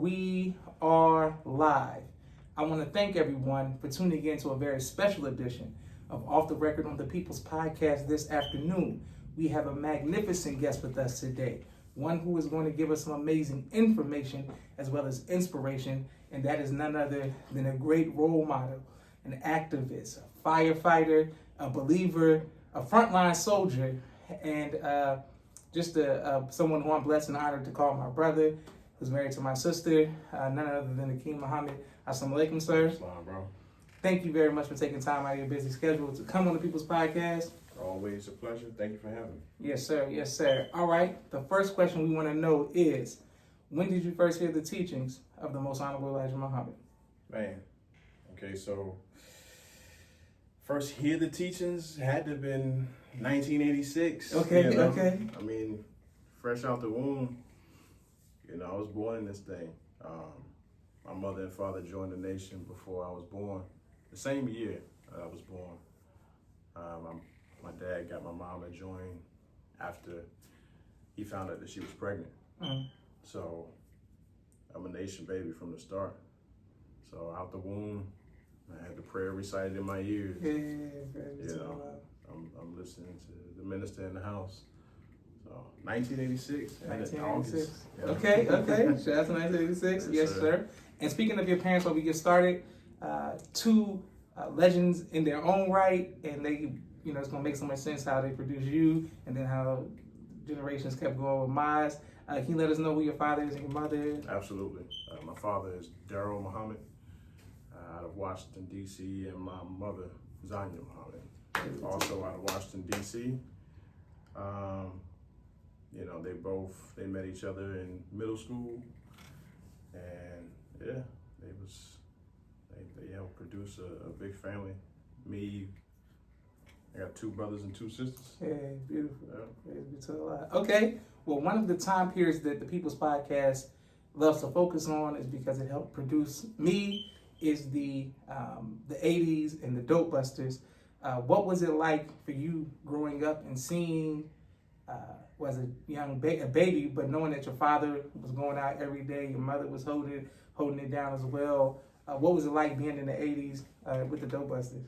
We are live. I want to thank everyone for tuning in to a very special edition of Off the Record on the People's Podcast this afternoon. We have a magnificent guest with us today, one who is going to give us some amazing information as well as inspiration, and that is none other than a great role model, an activist, a firefighter, a believer, a frontline soldier, and just someone who I'm blessed and honored to call my brother, who's married to my sister, none other than Akeem Muhammad. Assalamu alaikum, sir. Islam, bro. Thank you very much for taking time out of your busy schedule to come on the People's Podcast. Always a pleasure. Thank you for having me. Yes, sir. Yes, sir. All right. The first question we want to know is, when did you first hear the teachings of the Most Honorable Elijah Muhammad? Man. Okay, so first hear the teachings had to have been 1986. Okay, you know? okay. I mean, fresh out the womb, I was born in this thing. My mother and father joined the nation before I was born. The same year I was born. My dad got my mom to join after he found out that she was pregnant. So I'm a nation baby from the start. So out the womb, I had the prayer recited in my ears. I'm listening to the minister in the house. So 1986. 1986. Yeah. Okay. Shout out to 1986. Yes, sir. And speaking of your parents, while we get started, two legends in their own right, and they, it's gonna make so much sense how they produced you, and then how generations kept going with Mize. Can you let us know who your father is and your mother is? Absolutely. My father is Daryl Muhammad out of Washington, D.C., and my mother, Zanya Muhammad, also out of Washington, D.C. They met each other in middle school, and they helped produce a big family. Me, I got two brothers and two sisters. Yeah, beautiful. Yeah. It's a lot. Okay. Well, one of the time periods that the People's Podcast loves to focus on is because it helped produce me is the 80s and the Dope Busters. What was it like for you growing up and seeing, as a young baby, but knowing that your father was going out every day, your mother was holding it down as well? What was it like being in the 80s with the Dope Busters?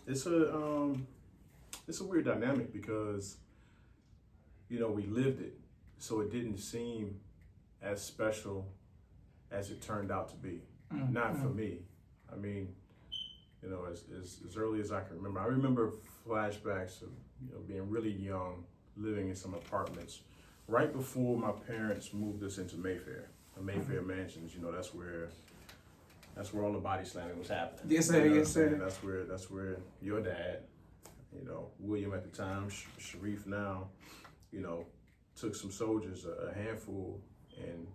It's a weird dynamic because, we lived it, so it didn't seem as special as it turned out to be. Not for me. I mean, as early as I can remember. I remember flashbacks of, being really young, living in some apartments right before my parents moved us into Mayfair. The Mayfair Mansions, that's where all the body slamming was happening. Yes, sir. Yes, sir. That's where your dad, William at the time, Sharif now, took some soldiers, a handful, and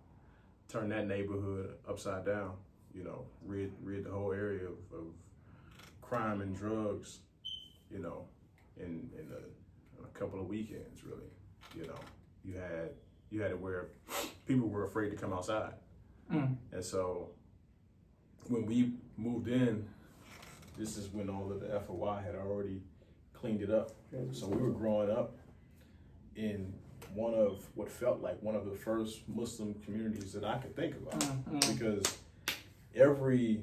turned that neighborhood upside down. Rid the whole area of crime and drugs, in a couple of weekends, really. You had it where people were afraid to come outside. And so when we moved in, this is when all of the FOI had already cleaned it up. So we were growing up in one of what felt like one of the first Muslim communities that I could think about. Because not every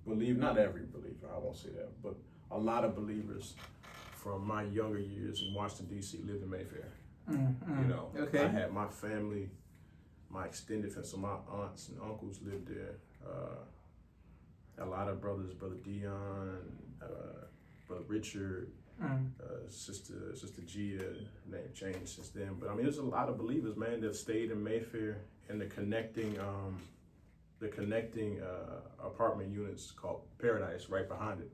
believer, I won't say that, but a lot of believers from my younger years in Washington, D.C. lived in Mayfair. Okay. I had my family, my extended family, so my aunts and uncles lived there. A lot of brothers, Brother Dion, Brother Richard, Sister Gia, name changed since then. But there's a lot of believers, man, that stayed in Mayfair, and the connecting apartment units called Paradise right behind it.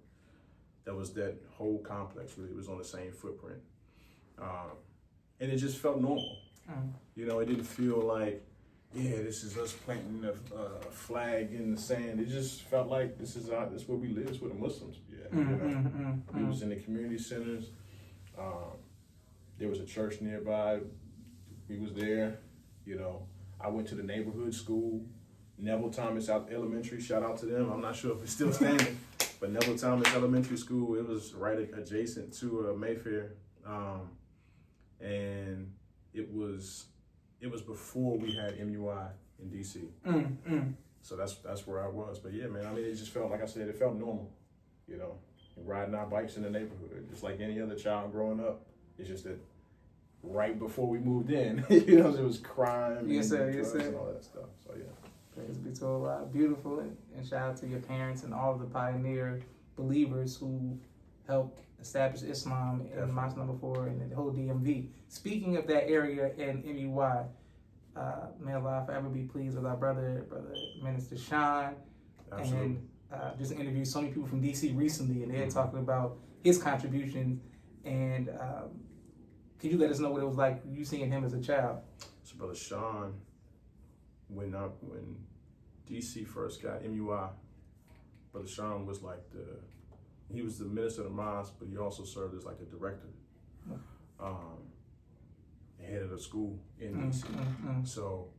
That whole complex really was on the same footprint. And it just felt normal. It didn't feel like, this is us planting a flag in the sand. It just felt like this is where we live, it's where the Muslims be at. We was in the community centers. There was a church nearby. We was there. I went to the neighborhood school, Neville Thomas Elementary. Shout out to them. I'm not sure if it's still standing, but Neville Thomas Elementary School. It was right adjacent to Mayfair, and it was before we had MUI in DC. Mm. So that's where I was. But yeah, man, I mean, it just felt, like I said, it felt normal, you know, riding our bikes in the neighborhood, just like any other child growing up. It's just that right before we moved in, you know, there was crime Yes, and sir. drugs and all that stuff. So yeah. Praise be to Allah. Beautiful, and shout out to your parents and all of the pioneer believers who helped establish Islam in Mosque Number 4 and the whole DMV. Speaking of that area in MUI, may Allah forever be pleased with our brother Minister Sean. Absolutely. And just interviewed so many people from DC recently, and they're talking about his contributions. And can you let us know what it was like you seeing him as a child? So Brother Sean, when DC first got MUI, Brother Sean was like he was the minister of the mosque, but he also served as like the director, head of the school in DC. So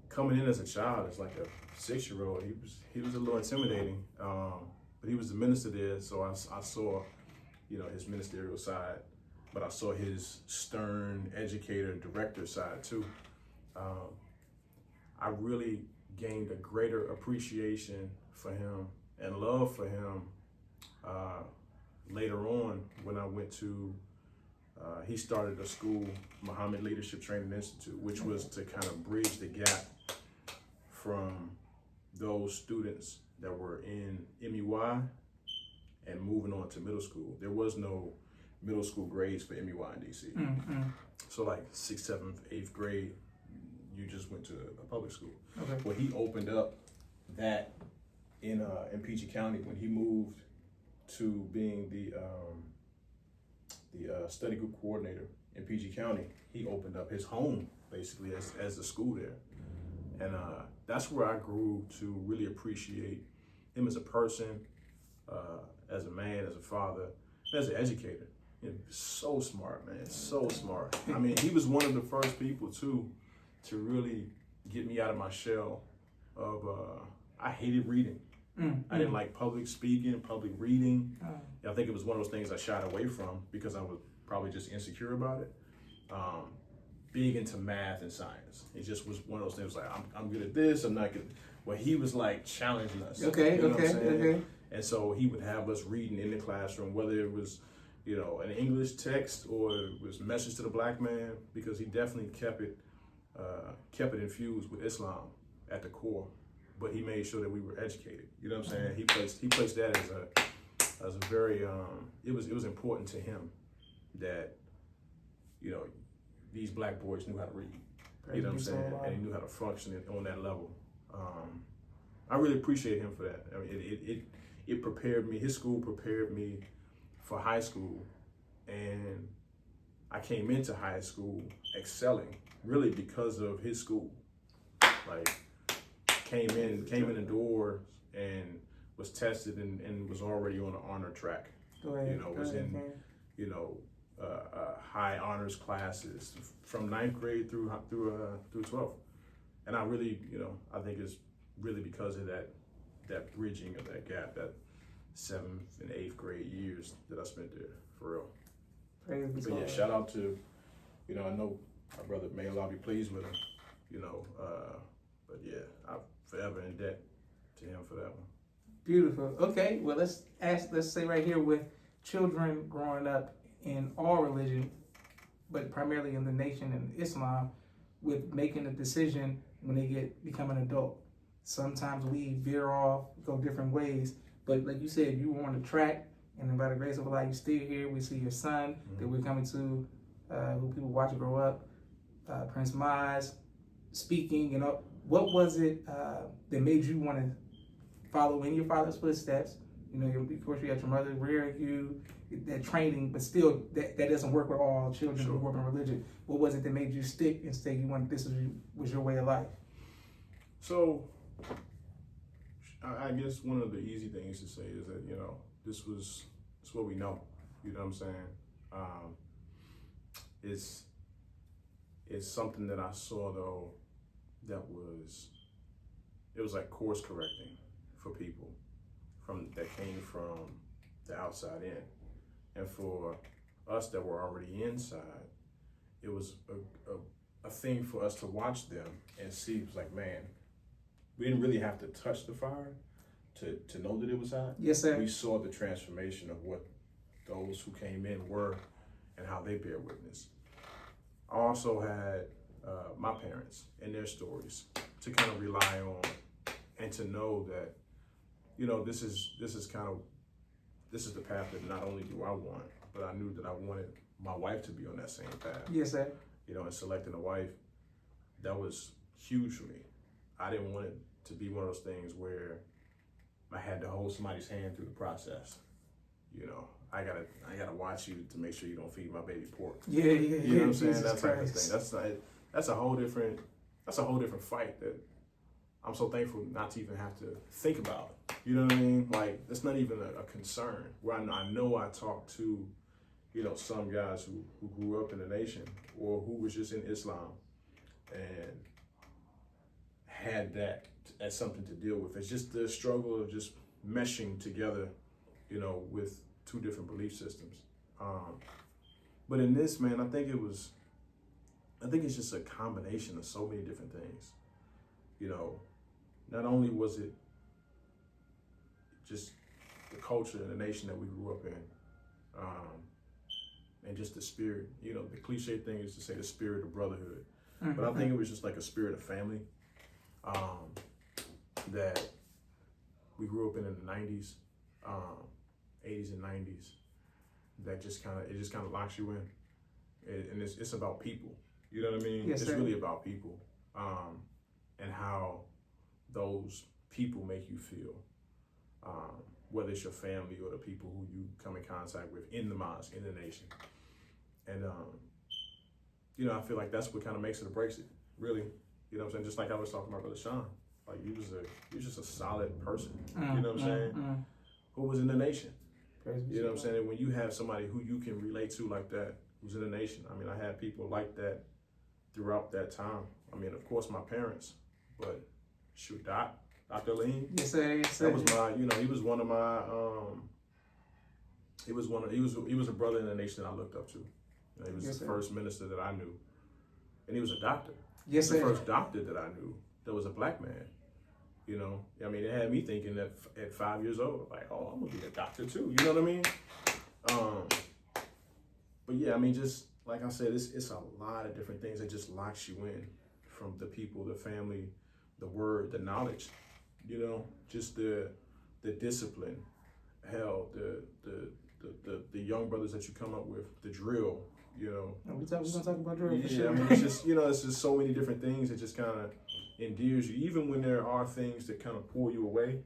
coming in as a child, as like a 6-year-old, he was a little intimidating, but he was the minister there, so I saw, you know, his ministerial side, but I saw his stern educator, director side too. I really gained a greater appreciation for him and love for him later on when I went to, he started a school, Muhammad Leadership Training Institute, which was to kind of bridge the gap from those students that were in MUI and moving on to middle school. There was no middle school grades for MUI in DC. So like 6th, 7th, 8th grade, you just went to a public school. Okay. Well, he opened up that in PG County when he moved to being the study group coordinator in PG County. He opened up his home basically as the school there, and that's where I grew to really appreciate him as a person, as a man, as a father, as an educator. So smart, man, so smart. I mean, he was one of the first people to really get me out of my shell of, I hated reading. I didn't like public speaking, public reading. I think it was one of those things I shied away from because I was probably just insecure about it. Being into math and science, it just was one of those things like, I'm good at this, I'm not good. Well, he was like challenging us. Okay. And so he would have us reading in the classroom, whether it was, you know, an English text or it was Message to the Black Man, because he definitely kept it infused with Islam at the core, but he made sure that we were educated. You know what I'm saying? He placed that as a very it was important to him that, you know, these black boys knew how to read. You know what I'm saying? And he knew how to function on that level. I really appreciate him for that. I mean, it prepared me. His school prepared me for high school, and I came into high school excelling really because of his school. Like came in the door and was tested and was already on the honor track. Go ahead. You know, was in, you know, high honors classes from 9th grade through 12th. And I really, you know, I think it's really because of that bridging of that gap, that 7th and 8th grade years that I spent there, for real. But yeah, shout out to, you know, I know my brother, may Allah be pleased with him, you know, but yeah, I'm forever in debt to him for that one. Beautiful. Okay, well, let's say right here, with children growing up in all religion, but primarily in the nation and Islam, with making a decision when they become an adult. Sometimes we veer off, go different ways, but like you said, you were on the track, and then by the grace of Allah, you still here. We see your son that we're coming to, who people watch grow up, Prince Mize, speaking. You know, what was it that made you want to follow in your father's footsteps? You know, of course, you had your mother rearing you, that training, but still, that doesn't work with all children who grew up in religion. What was it that made you stick and say this was your way of life? So, I guess one of the easy things to say is that, you know, it's what we know. You know what I'm saying? It's something that I saw though that was like course correcting for people that came from the outside in. And for us that were already inside, it was a thing for us to watch them and see. It was like, man, we didn't really have to touch the fire to know that it was hot. Yes, sir. We saw the transformation of what those who came in were and how they bear witness. I also had my parents and their stories to kind of rely on and to know that, you know, this is the path that not only do I want, but I knew that I wanted my wife to be on that same path. Yes, sir. You know, and selecting a wife, that was huge for me. I didn't want it to be one of those things where I had to hold somebody's hand through the process. You know, I gotta watch you to make sure you don't feed my baby pork. Yeah. You know what I'm saying? Jesus That type of Christ. thing. That's a whole different fight that I'm so thankful not to even have to think about. You know what I mean? Like, that's not even a concern. Where I know I talked to, you know, some guys who grew up in the nation or who was just in Islam and had that as something to deal with. It's just the struggle of just meshing together, you know, with two different belief systems. But in this, man, I think it's just a combination of so many different things. You know, not only was it just the culture and the nation that we grew up in, and just the spirit, you know, the cliche thing is to say the spirit of brotherhood. Mm-hmm. But I think it was just like a spirit of family that we grew up in the 90s, 80s and 90s, that just kind of locks you in. And it's about people. You know what I mean? Yes, it's sir. really about people, and how those people make you feel, whether it's your family or the people who you come in contact with in the mosque, in the nation. And, you know, I feel like that's what kind of makes it or breaks it, really. You know what I'm saying? Just like I was talking about Brother Sean. Like, he was just a solid person, you know what I'm saying? Who was in the nation. You know what I'm saying? And when you have somebody who you can relate to like that, who's in the nation. I mean, I had people like that throughout that time. I mean, of course, my parents, but shoot, Dr. Lean. Yes, sir. Yes, sir. That was my, you know, he was one of my, he was a brother in the nation that I looked up to. You know, he was Yes, the sir. first minister that I knew. And he was a doctor. Yes, The sir. first doctor that I knew that was a black man. You know, I mean, it had me thinking that at 5 years old, like, oh, I'm gonna be a doctor too. You know what I mean? But yeah, I mean, just like I said, it's a lot of different things that just locks you in, from the people, the family, the word, the knowledge. You know, just the discipline, hell, the young brothers that you come up with, the drill. You know, We're gonna talk about drill for yeah, sure. I mean, it's just, you know, it's just so many different things that just kind of endears you, even when there are things that kind of pull you away,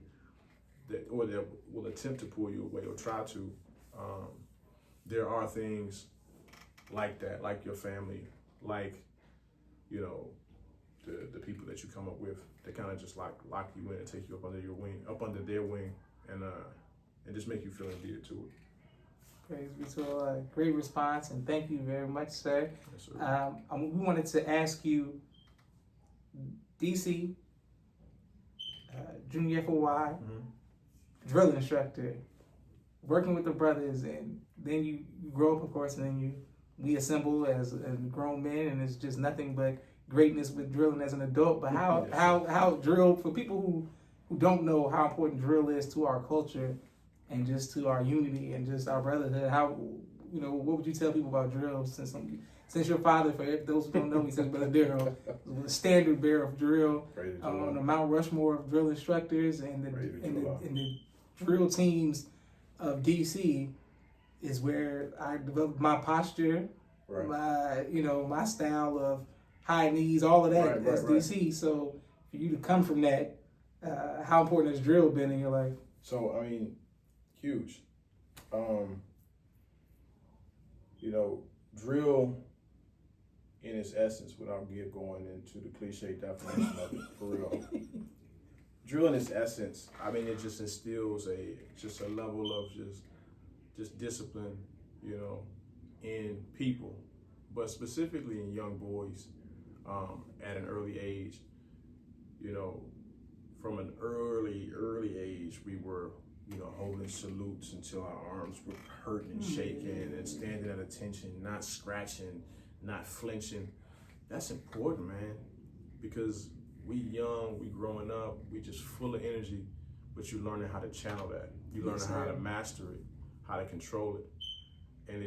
that will attempt to pull you away or try to. There are things like that, like your family, like, you know, the people that you come up with that kind of just lock you in and take you up under their wing, and just make you feel endeared to it. Praise be to Allah. Great response, and thank you very much, sir. Yes, sir. We wanted to ask you, DC, junior FOI, drill instructor, working with the brothers, and then you grow up, of course, and then we assemble as grown men, and it's just nothing but greatness with drilling as an adult. But how drill, for people who don't know how important drill is to our culture and just to our unity and just our brotherhood, how, you know, what would you tell people about drill, since your father, for those who don't know me, says Brother Daryl, was the standard bearer of drill, on the Mount Rushmore of drill instructors, and the drill teams of DC is where I developed my posture, my style of high knees, all of that. That's DC. So for you to come from that, how important has drill been in your life? So, I mean, huge. You know, drill in its essence, without going into the cliche definition of it, for real. Drill in its essence, I mean, it just instills just a level of just discipline, you know, in people, but specifically in young boys, at an early age. You know, from an early age, we were, you know, holding salutes until our arms were hurting and shaking, and standing at attention, not scratching, not flinching. that's important, man, because we young, we growing up, we just full of energy, but you learning how to channel that. You learning how to master it, how to control it. And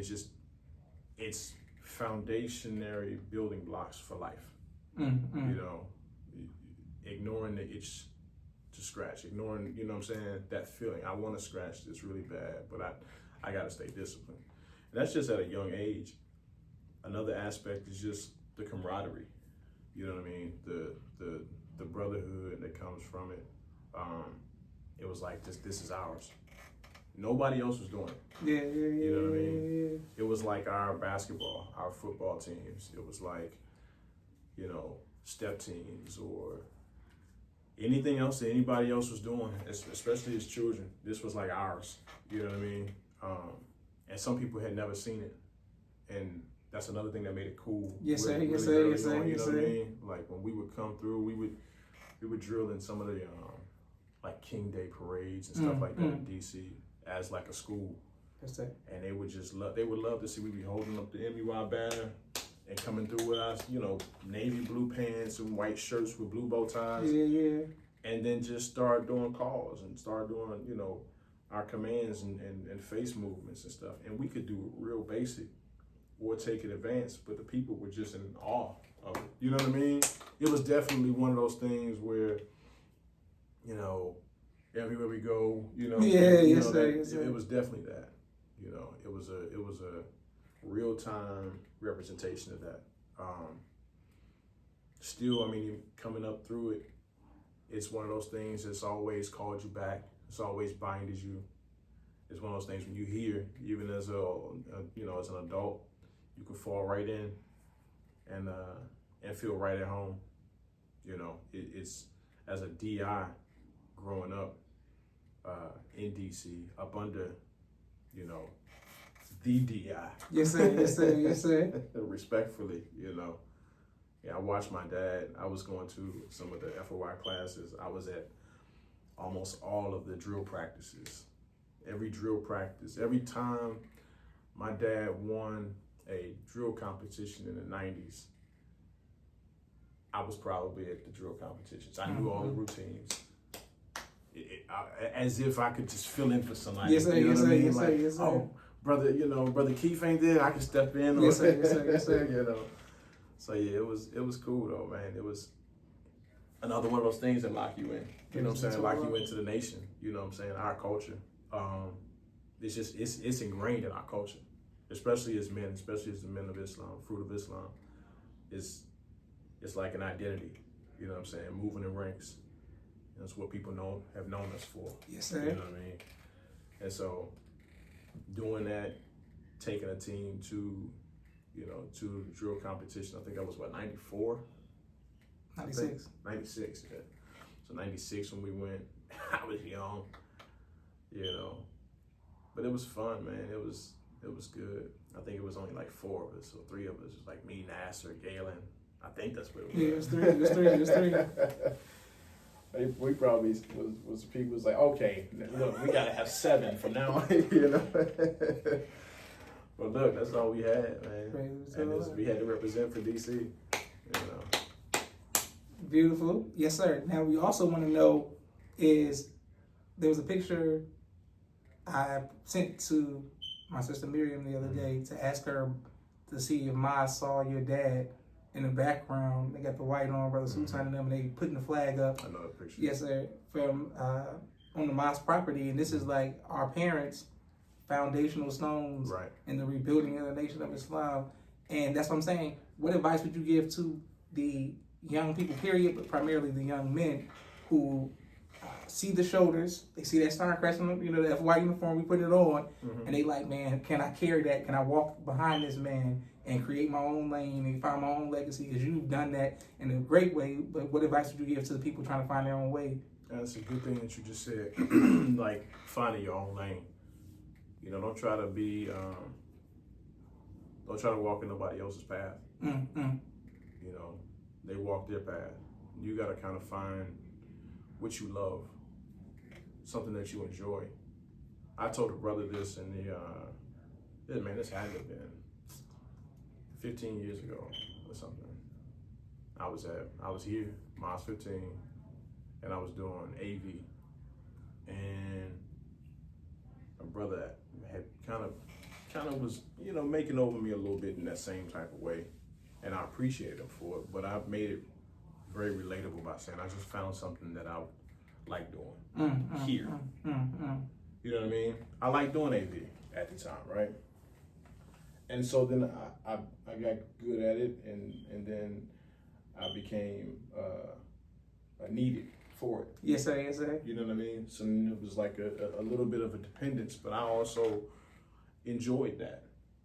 it's foundationary building blocks for life. You know, ignoring the itch to scratch, ignoring, you know what I'm saying, that feeling. I want to scratch this really bad, but I got to stay disciplined. And that's just at a young age. Another aspect is just the camaraderie. You know what I mean? The brotherhood that comes from it. It was like this is ours. Nobody else was doing it. Yeah. You know what I mean? It was like our basketball, our football teams. It was like, you know, step teams or anything else that anybody else was doing, especially as children. This was like ours. You know what I mean? And some people had never seen it. And that's another thing that made it cool. Yes, sir. Really, Yes, really sir. early Yes, sir. on, you Yes, know sir. what I mean? Like when we would come through, we would drill in some of the like King Day parades and stuff like that in DC as like a school. That's it. And they would just love to see we be holding up the MUI banner and coming through with us, you know, navy blue pants and white shirts with blue bow ties. Yeah. And then just start doing calls and start doing, you know, our commands and face movements and stuff. And we could do real basic or take it advanced, but the people were just in awe of it. You know what I mean? It was definitely one of those things where, you know, everywhere we go, you know, Yes, sir. It was definitely that. You know, it was a real time representation of that. Still, I mean, coming up through it, it's one of those things that's always called you back. It's always binded you. It's one of those things when you hear, even as as an adult, you can fall right in and feel right at home. You know, it's as a DI growing up in DC, up under, you know, the DI. Yes, sir. Respectfully, you know. Yeah, I watched my dad. I was going to some of the FOI classes. I was at almost all of the drill practices. Every drill practice, every time my dad won a drill competition in the 90s, I was probably at the drill competitions. I knew all the routines. As if I could just fill in for somebody. Yes, sir. You know Yes, what I sir. mean? Yes, sir. Like, Yes, sir. oh, brother Keith ain't there, I can step in. Yes, sir. Yes, sir. Yes, sir. You know. So yeah, it was cool though, man. It was another one of those things that lock you in. You know what I'm saying? Lock you into the nation. You know what I'm saying? Our culture. It's just it's ingrained in our culture, especially as men, especially as the men of Islam, fruit of Islam. It's like an identity. You know what I'm saying? Moving in ranks. That's what people have known us for. Yes, sir. You know what I mean? And so doing that, taking a team to the drill competition, I think that was 94? 96. 96, yeah. So 96 when we went, I was young, you know. But it was fun, man. It was good. I think it was only like 4 of us, so 3 of us. It was like me, Nasser, Galen. I think that's what it was. Yeah, it was 3. We probably was people was like, okay, look, we gotta have 7 from now on, you know. But look, that's all we had, man. And we had to represent for DC, you know. Beautiful, yes, sir. Now we also want to know is there was a picture I sent to my sister Miriam the other day to ask her to see if Ma saw your dad. In the background, they got the white on, Brother Sultan and them, and they putting the flag up. I know the picture. Yes, sir. From on the mosque property, and this is like our parents' foundational stones in the rebuilding of the nation of Islam. And that's what I'm saying. What advice would you give to the young people, period, but primarily the young men who see the shoulders, they see that star crescent, you know, that white uniform, we put it on, and they like, man, can I carry that? Can I walk behind this man and create my own lane and find my own legacy? Because you've done that in a great way, but what advice would you give to the people trying to find their own way? That's a good thing that you just said, like finding your own lane. You know, don't try to walk in nobody else's path. You know, they walk their path. You got to kind of find what you love, something that you enjoy. I told a brother this in this had to have been 15 years ago or something. I was here, Mars 15, and I was doing AV, and my brother had kind of was, you know, making over me a little bit in that same type of way, and I appreciated him for it. But I made it very relatable by saying I just found something that I like doing here. You know what I mean? I like doing AV at the time, right? And so then I got good at it, and then I became needed for it. Yes, sir. Yes, sir. You know what I mean? So it was like a little bit of a dependence, but I also enjoyed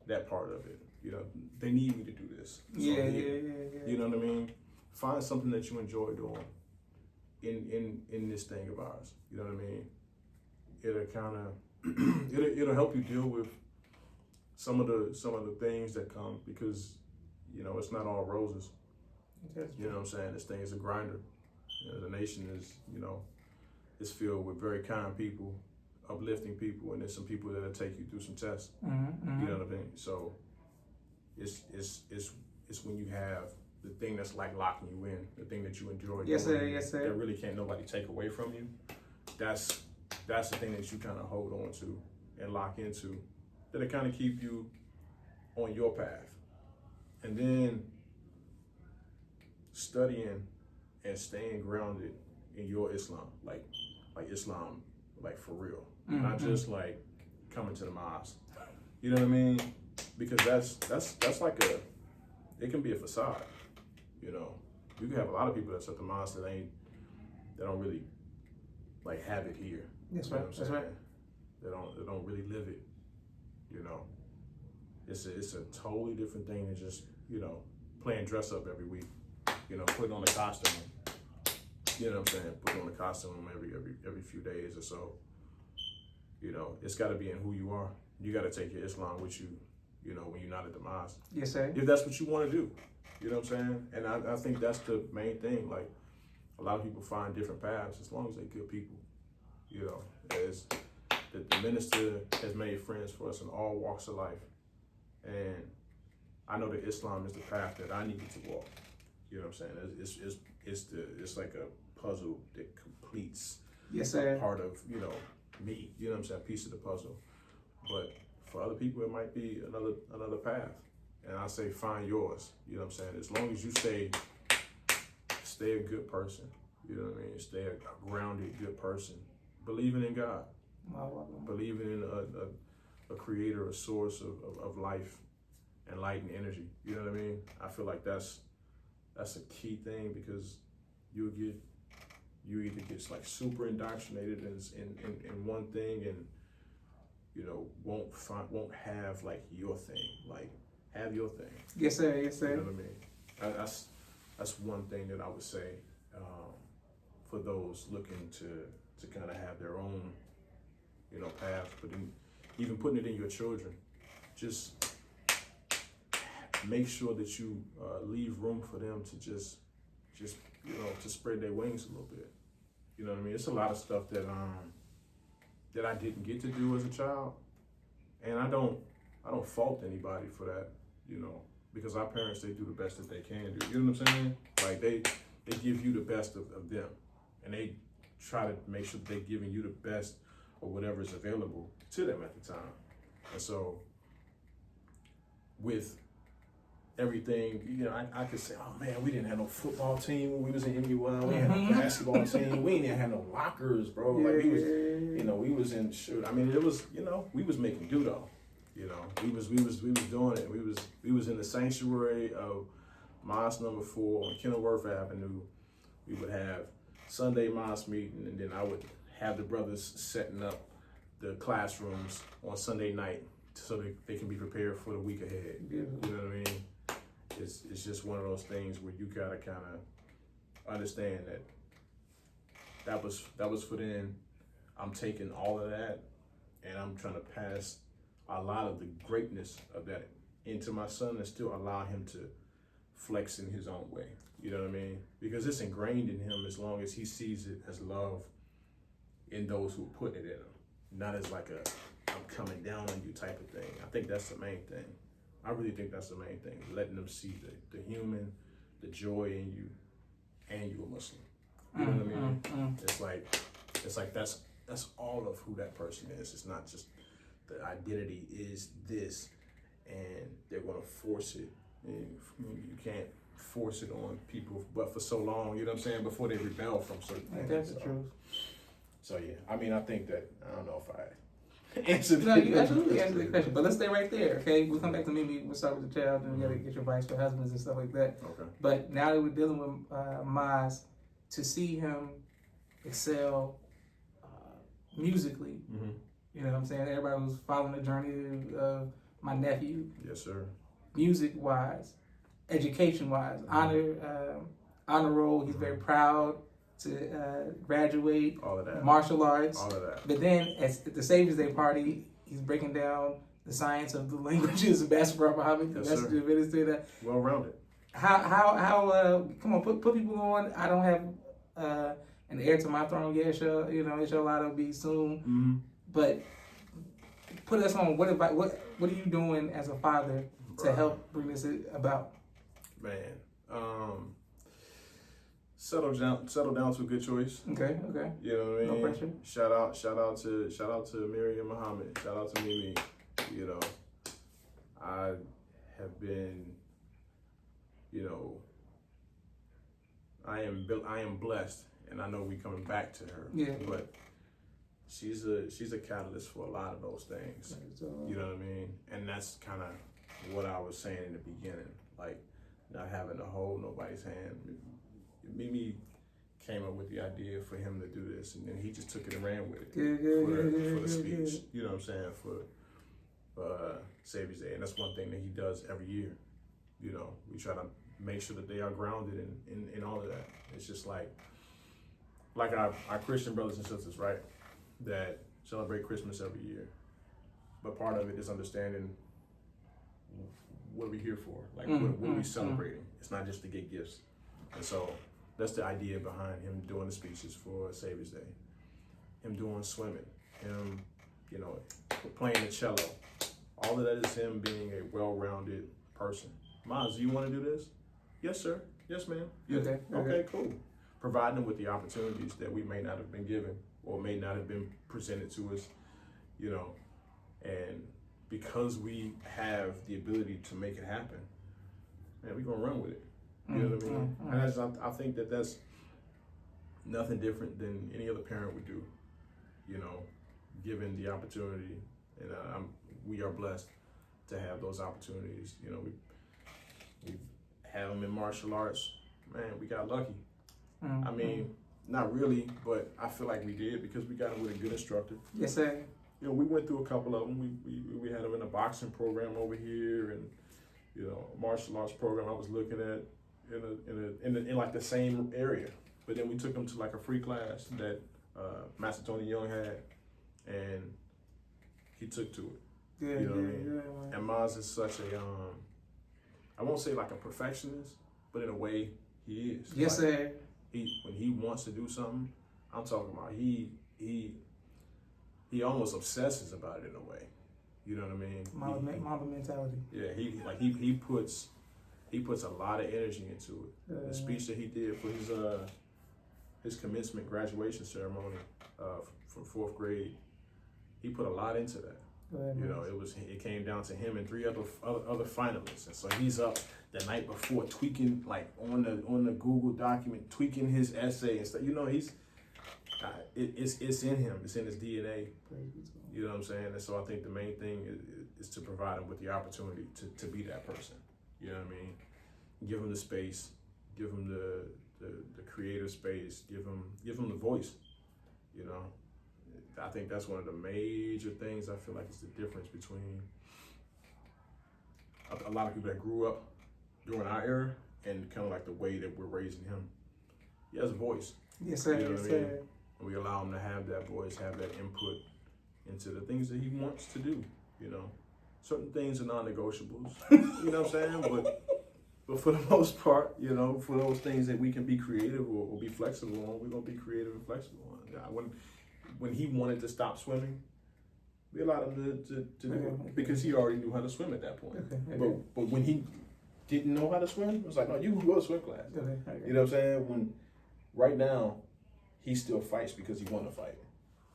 that part of it. You know, they need me to do this. So Yeah. You know what I mean? Find something that you enjoy doing in this thing of ours. You know what I mean? It'll kind of it'll help you deal with some of the things that come, because you know it's not all roses. You know what I'm saying? This thing is a grinder. You know, the nation is, you know, it's filled with very kind people, uplifting people, and there's some people that'll take you through some tests. You know what I mean? So it's when you have the thing that's like locking you in, the thing that you enjoy doing, Yes, sir. Yes, sir. that really can't nobody take away from you. That's the thing that you kind of hold on to and lock into, that'll kind of keep you on your path. And then studying and staying grounded in your Islam, like Islam, like for real, not just like coming to the mosque. You know what I mean? Because that's like it can be a facade. You know, you can have a lot of people that's at the mosque that don't really like have it here. That's You know right. what I'm That's saying? right. They don't really live it. You know, it's a totally different thing than just, you know, playing dress up every week. You know, putting on a costume. You know what I'm saying? Putting on a costume every few days or so. You know, it's got to be in who you are. You got to take your Islam with you. You know, when you're not at the mosque. Yes, sir. If that's what you want to do. You know what I'm saying? And I think that's the main thing. Like, a lot of people find different paths as long as they're good people. You know, as the minister has made friends for us in all walks of life. And I know that Islam is the path that I needed to walk. You know what I'm saying? It's like a puzzle that completes Yes, sir. a part of, you know, me. You know what I'm saying? A piece of the puzzle. But for other people, it might be another path. And I say find yours. You know what I'm saying? As long as you stay a good person. You know what I mean? Stay a grounded, good person. Believing in God. Believing in a creator, a source of life and light and energy. You know what I mean? I feel like that's a key thing, because you either get like super indoctrinated in one thing, and you know won't have like your thing. Like, have your thing. Yes, sir. Yes, sir. You know what I mean? That's one thing that I would say for those looking to kind of have their own, you know, path. But even putting it in your children, just make sure that you leave room for them to just you know, to spread their wings a little bit. You know what I mean? It's a lot of stuff that I didn't get to do as a child, and I don't fault anybody for that. You know, because our parents, they do the best that they can do. You know what I'm saying? Like they give you the best of them, and they try to make sure that they're giving you the best or whatever is available to them at the time. And so with everything, you know, I could say, oh man, we didn't have no football team when we was in MUI. We had no basketball team. We didn't have no lockers, bro. Like we was, you know, we was in shoot. I mean, it was, you know, we was making do though. You know, we was doing it. We was in the sanctuary of Mosque number 4 on Kenilworth Avenue. We would have Sunday mosque meeting, and then I would have the brothers setting up the classrooms on Sunday night so that they can be prepared for the week ahead. You know what I mean? It's just one of those things where you gotta kind of understand that was for then. I'm taking all of that and I'm trying to pass a lot of the greatness of that into my son and still allow him to flex in his own way. You know what I mean? Because it's ingrained in him as long as he sees it as love in those who put it in him, not as like a I'm coming down on you type of thing. I think that's the main thing. I really think that's the main thing, letting them see the human the joy in you, and you a Muslim. You know what I mean? It's like that's all of who that person is. It's not just the identity is this, and they're gonna force it. And you can't force it on people, but for so long, you know what I'm saying, before they rebel from certain things. That's the truth. So yeah, I mean, I think that, I don't know if I answered. No, you absolutely answered the question. But let's stay right there, okay? We'll come back to Mimi. We'll start with the child, and we gotta get your advice for husbands and stuff like that. Okay. But now that we're dealing with Maz, to see him excel musically, you know what I'm saying? Everybody was following the journey of my nephew. Yes, sir. Music-wise, education-wise, honor roll. He's very proud to graduate. All of that. Martial arts. All of that. But then at the Savior's Day party, he's breaking down the science of the languages of Basketball Muhammad. Yes, That's sir. the ministry that. Well rounded. How come on, put people on. I don't have an heir to my throne yet. Inshallah, it'll be soon. But put us on. What are you doing as a father to help bring this about? Man, settle down to a good choice. Okay. You know what I mean? No pressure. Shout out to Miriam Muhammad. Shout out to Mimi. You know, I have been, I am blessed, and I know we coming back to her. Yeah. But she's a catalyst for a lot of those things. You know what I mean? And that's kind of what I was saying in the beginning, like not having to hold nobody's hand. Mimi came up with the idea for him to do this, and then he just took it and ran with it for the speech. You know what I'm saying? For Savior's Day, and that's one thing that he does every year. You know, we try to make sure that they are grounded in all of that. It's just like our Christian brothers and sisters, right, that celebrate Christmas every year. But part of it is understanding what are we here for? Like, what are we celebrating? It's not just to get gifts. And so that's the idea behind him doing the speeches for Savior's Day. Him doing swimming, him, playing the cello. All of that is him being a well-rounded person. Maz, do you want to do this? Yes, sir. Yes, ma'am. Yeah. Okay, cool. Providing them with the opportunities that we may not have been given or may not have been presented to us, and because we have the ability to make it happen, man, we're going to run with it. You know what I mean? And I think that that's nothing different than any other parent would do, given the opportunity. And we are blessed to have those opportunities. We have them in martial arts. Man, we got lucky. I mean, not really, but I feel like we did because we got them with a good instructor. Yes, sir. We went through a couple of them. We had them in a boxing program over here, and martial arts program I was looking at in like the same area. But then we took them to like a free class that Master Tony Young had, and he took to it. Yeah, what I mean? And Maz is such a I won't say like a perfectionist, but in a way he is. Yes, like, sir. When he wants to do something, I'm talking about he almost obsesses about it in a way. You know what I mean? Mamba mentality. Yeah, he puts a lot of energy into it. The speech that he did for his commencement graduation ceremony from 4th grade, he put a lot into that. It came down to him and 3 other finalists, and so he's up the night before tweaking, like on the Google document, tweaking his essay and stuff. He's it's in him. It's in his DNA. You know what I'm saying? And so I think the main thing is to provide him with the opportunity to be that person. You know what I mean? Give him the space. Give him the creative space. Give him the voice. I think that's one of the major things I feel like is the difference between a lot of people that grew up during our era and kind of like the way that we're raising him. He has a voice. Yes, sir. You know what I mean? And we allow him to have that voice, have that input into the things that he wants to do. Certain things are non-negotiables. You know what I'm saying? But for the most part, for those things that we can be creative or be flexible on, we're gonna be creative and flexible on. When he wanted to stop swimming, we allowed him to do it because he already knew how to swim at that point. But when he didn't know how to swim. It was like, no, you can go to swim class. Okay. You know what I'm saying? When right now, he still fights because he want to fight.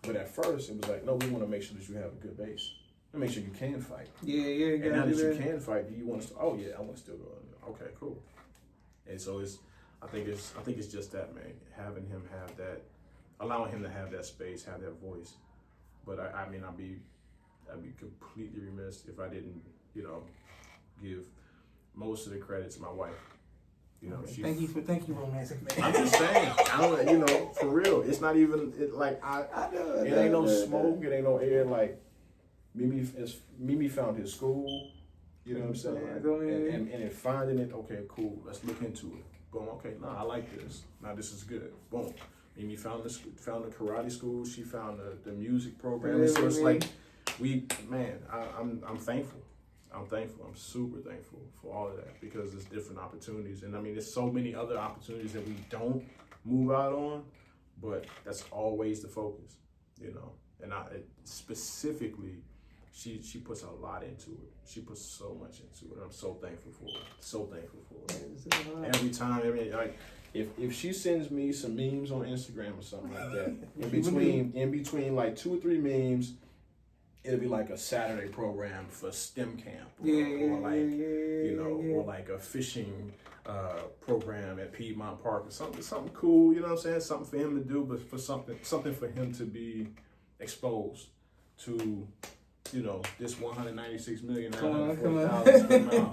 But at first, it was like, no, we want to make sure that you have a good base. And make sure you can fight. Yeah. And now that you can fight, do you want to? Oh yeah, I want to still go. Okay, cool. And so I think it's just that, man. Having him have that, allowing him to have that space, have that voice. But I mean, I'd be completely remiss if I didn't, give most of the credit to my wife. Okay. Thank you, romantic man. I'm just saying, I don't, for real. It's not even it ain't no smoke, it ain't no air. Like Mimi found his school. You know what I'm saying? And in finding it, okay, cool. Let's look into it. Boom. Okay, I like this. Now this is good. Boom. Mimi found the karate school. She found the music program. So it's like I'm thankful. I'm thankful. I'm super thankful for all of that because there's different opportunities. And I mean, there's so many other opportunities that we don't move out on, but that's always the focus, And specifically, she puts a lot into it. She puts so much into it. And I'm so thankful for it. So thankful for it. Every time, if she sends me some memes on Instagram or something like that, in between like 2 or 3 memes, it'll be like a Saturday program for STEM camp, or like a fishing program at Piedmont Park or something cool. You know what I'm saying? Something for him to do, but for something for him to be exposed to. This 196,940,000 square miles.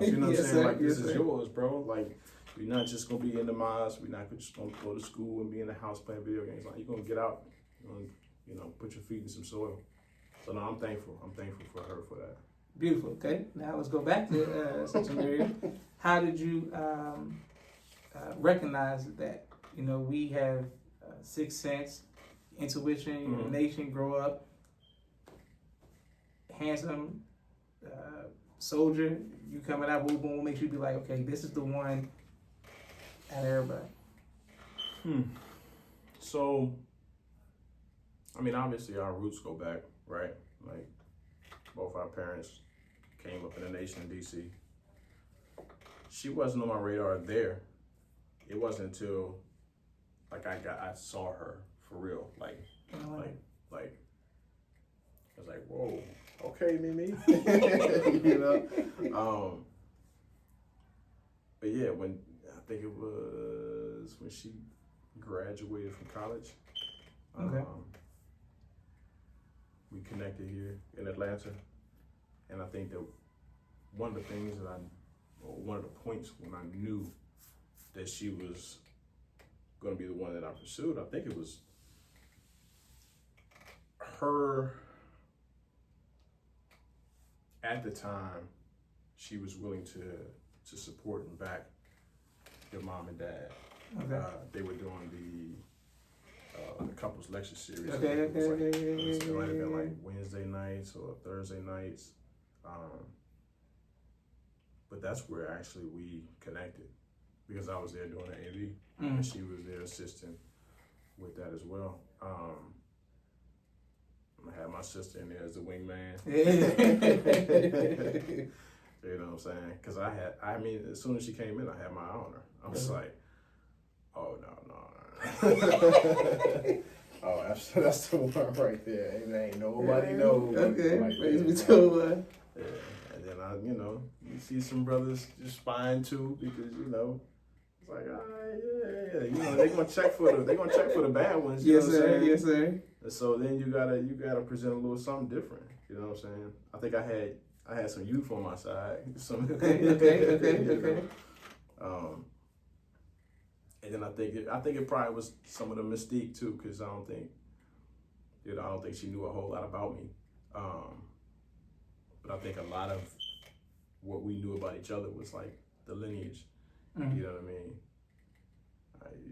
You know what I'm saying? Like this is yours, bro. Like we're not just gonna be in the mosque. We're not just gonna go to school and be in the house playing video games. Like you're gonna get out. You're gonna, put your feet in some soil. So no, I'm thankful. I'm thankful for her for that. Beautiful. Okay, now let's go back to Sister Miriam. How did you recognize that? We have sixth sense, intuition, nation, grow up, handsome soldier. You coming out, boom, boom, makes you be like, okay, this is the one out of everybody. So, I mean, obviously our roots go back, right? Like, both our parents came up in the nation in D.C. She wasn't on my radar there. It wasn't until, I saw her for real. I was like, whoa, okay, Mimi. But yeah, I think it was when she graduated from college. Okay. We connected here in Atlanta, and I think that one of the things one of the points when I knew that she was going to be the one that I pursued, I think it was her. At the time, she was willing to support and back your mom and dad. Okay. They were doing the couples lecture series. It might have been like Wednesday nights or Thursday nights. But that's where actually we connected because I was there doing the AV and she was there assisting with that as well. I had my sister in there as the wingman. You know what I'm saying? Because as soon as she came in, I had my eye on her. I was like, oh, no. Oh, that's the one right there. Ain't nobody knows. Okay, praise me too. Yeah, and then you see some brothers just spying too because it's like, yeah. They're gonna check for the bad ones. Yes, sir. Yes, sir. And so then you gotta present a little something different. You know what I'm saying? I think I had some youth on my side. Okay. And then I think it probably was some of the mystique too, because I don't think she knew a whole lot about me. But I think a lot of what we knew about each other was like the lineage. You know what I mean?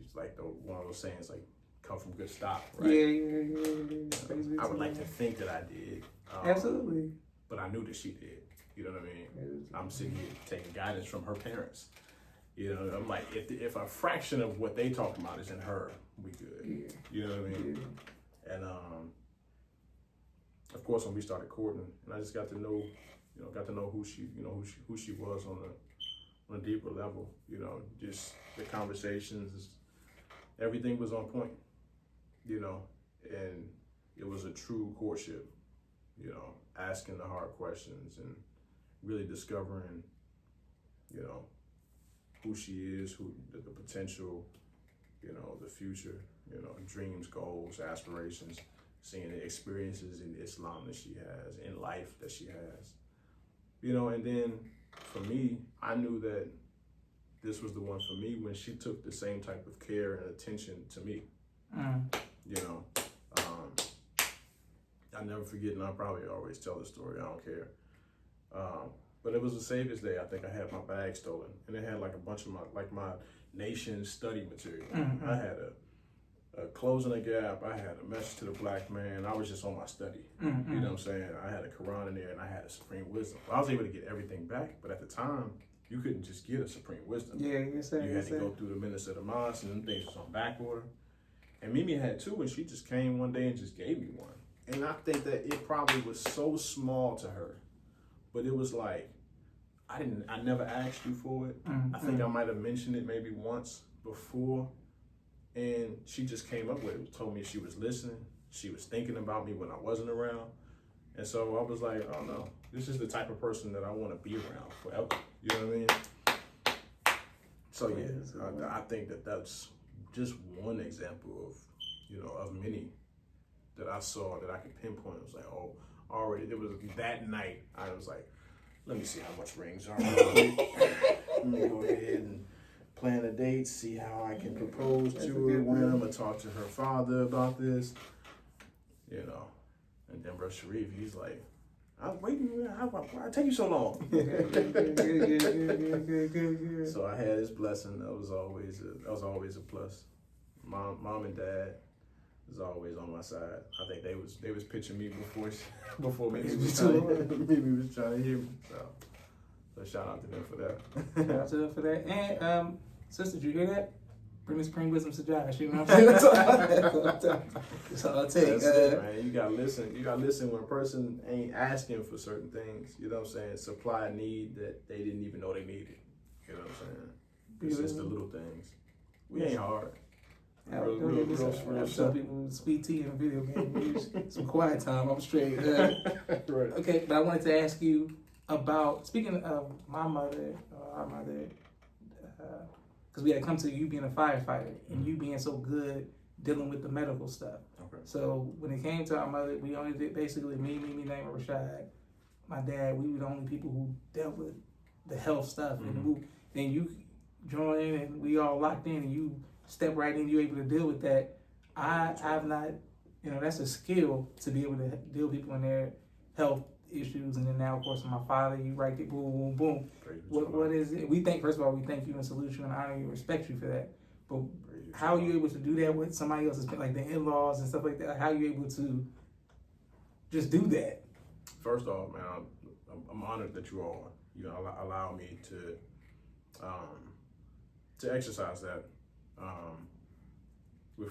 It's like one of those sayings, like come from good stock, right? Yeah. I would like to think that I did. Absolutely. But I knew that she did. You know what I mean? I'm sitting here taking guidance from her parents. I'm like, if a fraction of what they talk about is in her, we good. Yeah. You know what I mean? Yeah. And of course, when we started courting, and I just got to know who she was on a deeper level. You know, just the conversations, everything was on point. You know, and it was a true courtship. You know, asking the hard questions and really discovering, you know, who she is, who the potential, you know, the future, you know, dreams, goals, aspirations, seeing the experiences in Islam that she has, in life that she has, you know. And then for me, I knew that this was the one for me when she took the same type of care and attention to me. You know, I never forget, and I'll probably always tell the story, I don't care. But it was a Savior's Day. I think I had my bag stolen, and it had like a bunch of my nation's study material. I had a Closing the Gap. I had a Message to the Black Man. I was just on my study. You know what I'm saying? I had a Quran in there, and I had a Supreme Wisdom. I was able to get everything back, but at the time, you couldn't just get a Supreme Wisdom. Yeah, you had to go through the minister of the mosque, and them things was on back order. And Mimi had two, and she just came one day and just gave me one. And I think that it probably was so small to her, but it was like, I never asked you for it. I think I might have mentioned it maybe once before, and she just came up with it, told me she was listening, she was thinking about me when I wasn't around. And so I was like, oh no, this is the type of person that I want to be around forever. You know what I mean? So yeah, I think that that's just one example of, you know, of many that I saw that I could pinpoint. It was like, oh, already, it was that night, I was like, let me see how much rings are real quick. Let me go ahead and plan a date, see how I can propose to her, when I'm gonna talk to her father about this, you know. And then Brother Sharif, he's like, I was waiting, why take you so long? So I had his blessing. That was always a plus. Mom and Dad was always on my side. I think they was pitching me before Mimi was trying to hear me. So shout out to them for that. Shout out to them for that. And sister, did you hear that? Bring the Supreme Wisdom to Josh. You know what I'm saying? That's all I'll take. That's it, man. You gotta listen. You gotta listen when a person ain't asking for certain things. You know what I'm saying? Supply a need that they didn't even know they needed. You know what I'm saying? It's just the little things. We ain't hard. Real some people sweet tea in a video game. We use some quiet time. I'm straight. Right. Okay, but I wanted to ask you about, speaking of my mother, our mother, because we had come to you being a firefighter and you being so good dealing with the medical stuff. Okay. So when it came to our mother, we only did basically me, Naima, Rashad, my dad. We were the only people who dealt with the health stuff. And then you joined in and we all locked in and you step right in, you're able to deal with that. I've not, you know, that's a skill to be able to deal with people in their health issues. And then now, of course, my father, you right there, boom, boom, boom. What is it? First of all, we thank you and salute you and honor you and respect you for that. But how are you able to do that with somebody else's, like the in-laws and stuff like that? How are you able to just do that? First off, man, I'm honored that you all, you know, allow me to exercise that. We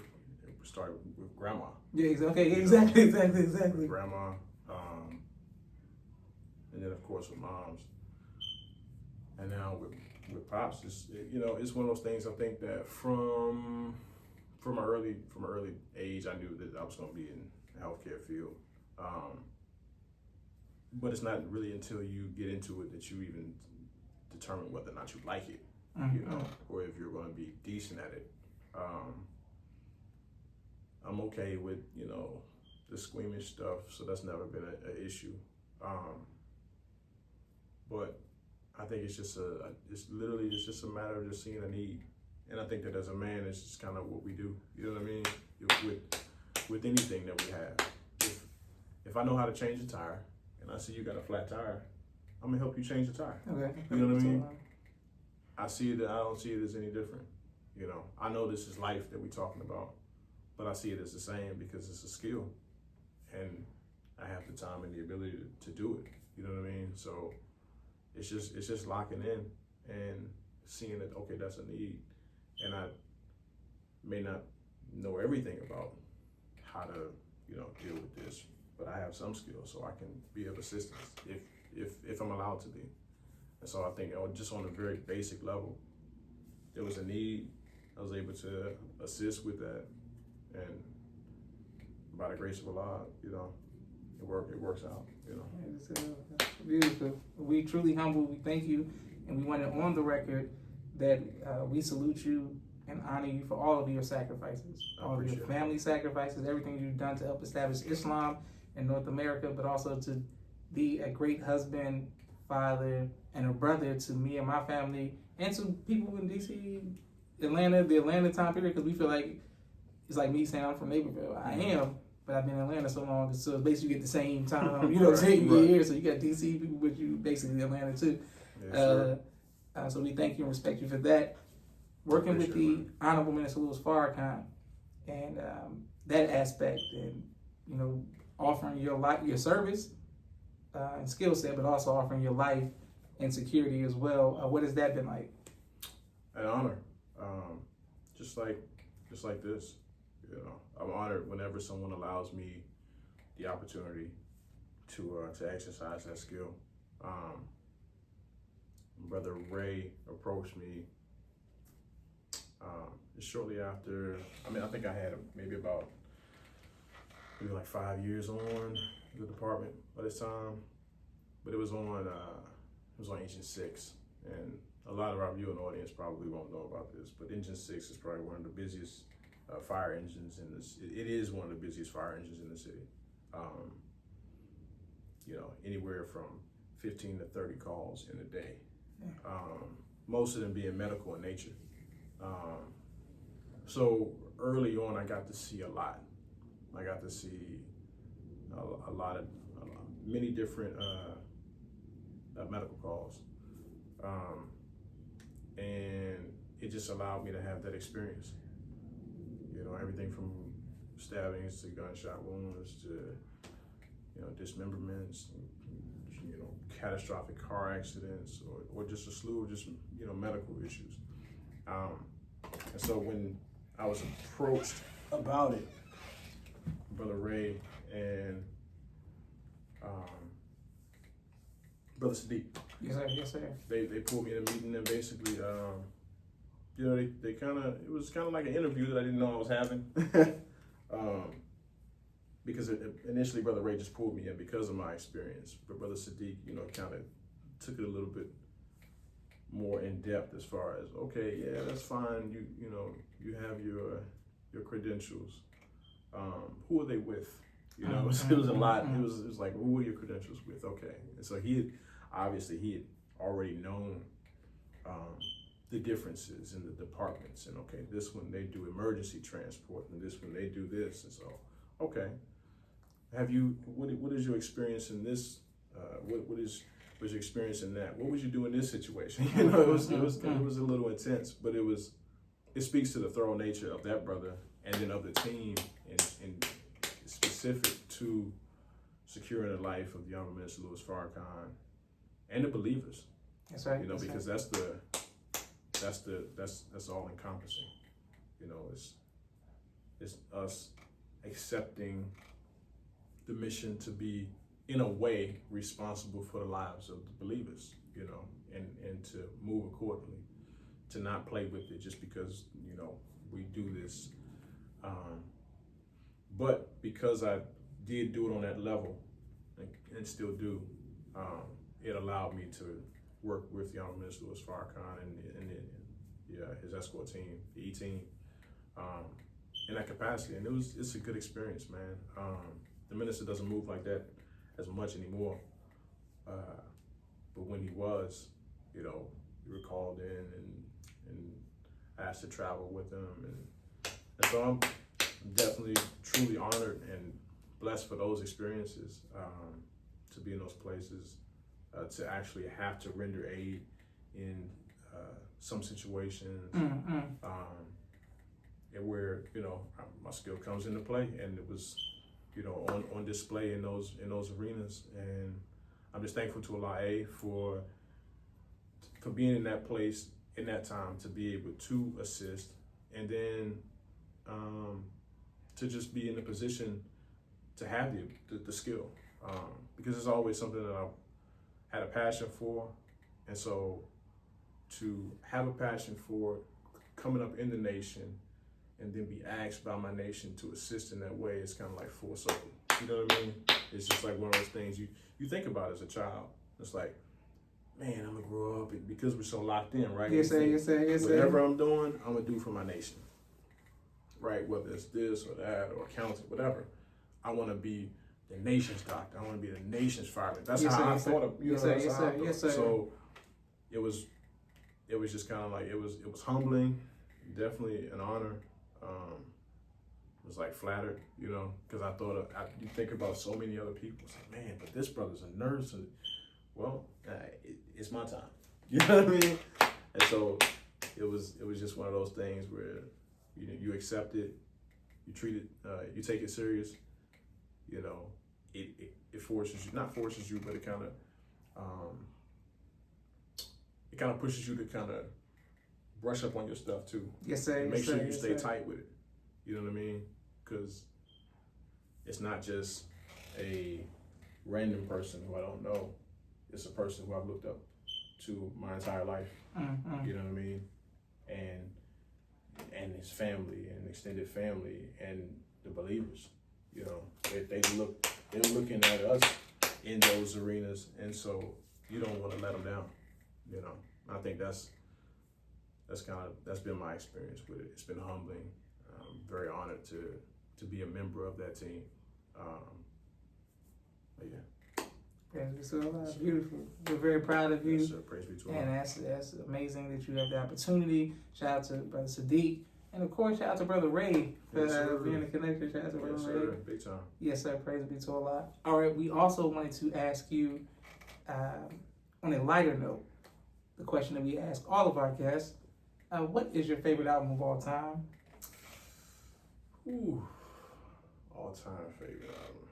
started with grandma. Yeah, exactly. With grandma, and then of course with moms, and now with pops. It's one of those things. I think that from an early age, I knew that I was going to be in the healthcare field. But it's not really until you get into it that you even determine whether or not you like it. You know, or if you're going to be decent at it. I'm okay with, you know, the squeamish stuff, so that's never been an issue. But I think it's just it's just a matter of just seeing a need. And I think that as a man, it's just kind of what we do. You know what I mean? With anything that we have. If I know how to change a tire, and I see you got a flat tire, I'm gonna help you change the tire. Okay. You know what I mean? I don't see it as any different. You know, I know this is life that we're talking about, but I see it as the same because it's a skill, and I have the time and the ability to do it. You know what I mean? So it's just locking in and seeing that, okay, that's a need, and I may not know everything about how to, you know, deal with this, but I have some skills, so I can be of assistance if I'm allowed to be. And so I think just on a very basic level, there was a need. I was able to assist with that, and by the grace of Allah, you know, it works out, you know. It's beautiful. We truly humble. We thank you, and we want it on the record that we salute you and honor you for all of your sacrifices, all of your family sacrifices, everything you've done to help establish Islam in North America, but also to be a great husband, father, and a brother to me and my family, and to people in DC, Atlanta, the Atlanta time period, because we feel like it's like me saying I'm from Naperville. I am, but I've been in Atlanta so long, so basically you get the same time, you know what I'm saying? You get here, so you got DC people with you, basically Atlanta too. Yes, So we thank you and respect you for that. Working with the Honorable Minister Louis Farrakhan and that aspect, and you know, offering your life, your service and skill set, but also offering your life and security as well. What has that been like? An honor, just like this. You know, I'm honored whenever someone allows me the opportunity to exercise that skill. Brother Ray approached me shortly after. I mean, I think I had maybe like 5 years on the department by this time, but it was on Engine 6, and a lot of our viewing audience probably won't know about this, but Engine 6 is probably one of the busiest fire engines in this. It is one of the busiest fire engines in the city. You know, anywhere from 15 to 30 calls in a day. Most of them being medical in nature. So early on, I got to see a lot. I got to see many different medical calls. And it just allowed me to have that experience. You know, everything from stabbings to gunshot wounds to, you know, dismemberments, you know, catastrophic car accidents, or just a slew of just, you know, medical issues. And so when I was approached about it, Brother Ray and Brother Sadiq, Yes, sir. They pulled me in a meeting, and basically, you know, they kind of, it was kind of like an interview that I didn't know I was having. Because initially Brother Ray just pulled me in because of my experience, but Brother Sadiq, you know, kind of took it a little bit more in depth as far as, okay, yeah, that's fine. You know, you have your credentials. Who are they with? You know, it was a lot. It was like, who are your credentials with? Okay, and so he had already known the differences in the departments, and okay, this one they do emergency transport, and this one they do this, and so okay. What is your experience in this? What is your experience in that? What would you do in this situation? You know, it was a little intense, but it speaks to the thorough nature of that brother and then of the team, and specific to securing the life of the Honorable Minister Louis Farrakhan and the believers. That's right. You know, because that's all encompassing. You know, it's us accepting the mission to be, in a way, responsible for the lives of the believers, you know, and to move accordingly, to not play with it just because, you know, we do this. But because I did do it on that level and still do, it allowed me to work with the Honorable Minister Louis Farrakhan and his escort team, the E-team, in that capacity. And it's a good experience, man. The minister doesn't move like that as much anymore. But when he was, you know, we were called in and asked to travel with him. And so I'm definitely truly honored and blessed for those experiences, to be in those places, to actually have to render aid in some situations, and where, you know, my skill comes into play, and it was, you know, on display in those arenas. And I'm just thankful to Allah for being in that place in that time, to be able to assist, and then to just be in a position to have the skill, because it's always something that I had a passion for, And so to have a passion for coming up in the nation and then be asked by my nation to assist in that way, it's kind of like full circle. You know what I mean? It's just like one of those things you think about as a child. It's like, man, I'm gonna grow up, and because we're so locked in, right? Yes, sir. Yes, sir. Yes, sir. Whatever I'm doing, I'm gonna do for my nation, right? Whether it's this or that or accounting, whatever. I want to be the nation's doctor. I want to be the nation's fireman. That's Yes, how sir, I yes, thought sir. of. You Yes, know, sir, that's yes, how I sir, thought. yes, sir. So it was just kind of like it was humbling, definitely an honor. It was like flattered, you know, because I thought you think about so many other people. It's like, man, but this brother's a nurse, and well, it's my time. You know what I mean? And so it was just one of those things where you accept it, you treat it, you take it serious. You know, it forces you, not forces you, but it kind of pushes you to kind of brush up on your stuff too. Yes, sir. And make Yes, sure sir, you yes, stay sir. tight with it. You know what I mean? Because it's not just a random person who I don't know. It's a person who I've looked up to my entire life. Mm-hmm. You know what I mean? And his family and extended family and the believers. You know, they're looking at us in those arenas, and so you don't want to let them down. You know, I think that's been my experience with it. It's been humbling. I'm very honored to be a member of that team. But yeah. Praise be to Allah. Beautiful. We're very proud of you. Yes, sir. Praise be to Allah. And that's amazing that you have the opportunity. Shout out to Brother Sadiq. And of course, shout out to Brother Ray for Yes, being a connector. Shout out to Brother Yes, Ray. sir. Big time. Yes, sir. Praise be to Allah. All right. We also wanted to ask you, on a lighter note, the question that we ask all of our guests: what is your favorite album of all time? Ooh, all-time favorite album.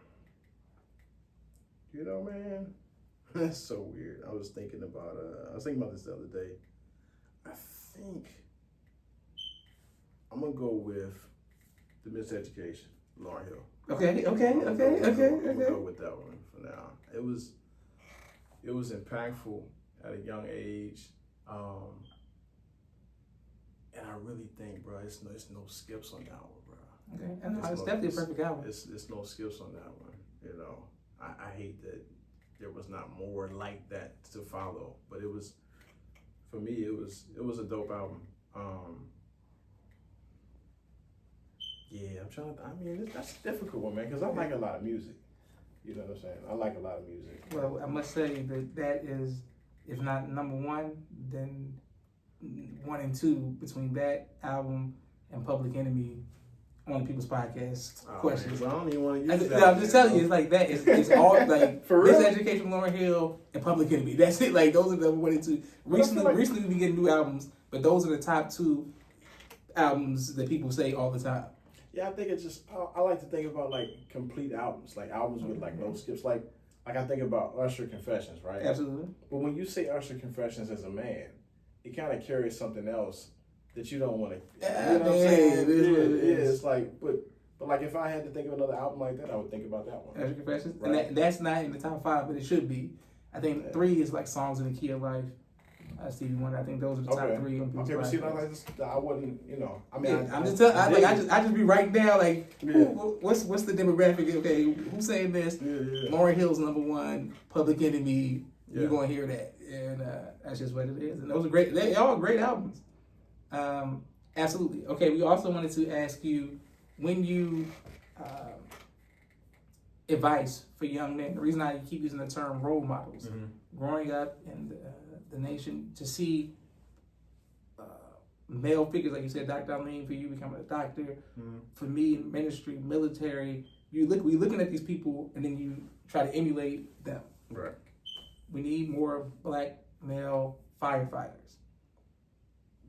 You know, man, that's so weird. I was thinking about this the other day. I think I'm gonna go with The Miseducation, Lauryn Hill. Okay. I'm gonna go with that one for now. It was impactful at a young age, and I really think, bro, it's no skips on that one, bro. Okay, and it's definitely a perfect album. It's no skips on that one. You know, I hate that there was not more like that to follow, but it was, for me, it was a dope album. Yeah, I'm trying to. I mean, that's a difficult one, man, because I like a lot of music. You know what I'm saying? I like a lot of music. Well, I must say that is, if not number one, then 1 and 2 between that album and Public Enemy on People's Podcast questions. Man, I don't even want to use that. No, I'm just telling you, it's like that. It's all like For real? Miseducation, Lauryn Hill, and Public Enemy. That's it. Like those are the 1 and 2. Recently we be getting new albums, but those are the top 2 albums that people say all the time. Yeah, I think it's just, I like to think about like complete albums, like albums with like no skips. Like I think about Usher Confessions, right? Absolutely. But when you say Usher Confessions as a man, it kind of carries something else that you don't want to. You know what I'm saying? It is what it is. It's like, but like if I had to think of another album like that, I would think about that one. Usher Confessions, Right. and that's not in the top 5, but it should be. I think 3 is like Songs in the Key of Life. Stevie Wonder. I think those are the top 3 on People's Okay, but see, Podcast. I wouldn't, you know. I mean, Yeah, I'm just telling. I just be writing down like, Yeah. what's the demographic? Okay, who's saying this? Yeah. Lauryn Hill's number 1, Public Enemy. Yeah. You're gonna hear that, and that's just what it is. And those are great. They all great albums. Absolutely. Okay, we also wanted to ask you when you advice for young men. The reason I keep using the term role models, growing up in the nation, to see male figures, like you said, Dr. Akeem, for you becoming a doctor, for me, ministry, military, we looking at these people and then you try to emulate them. Right. We need more black male firefighters.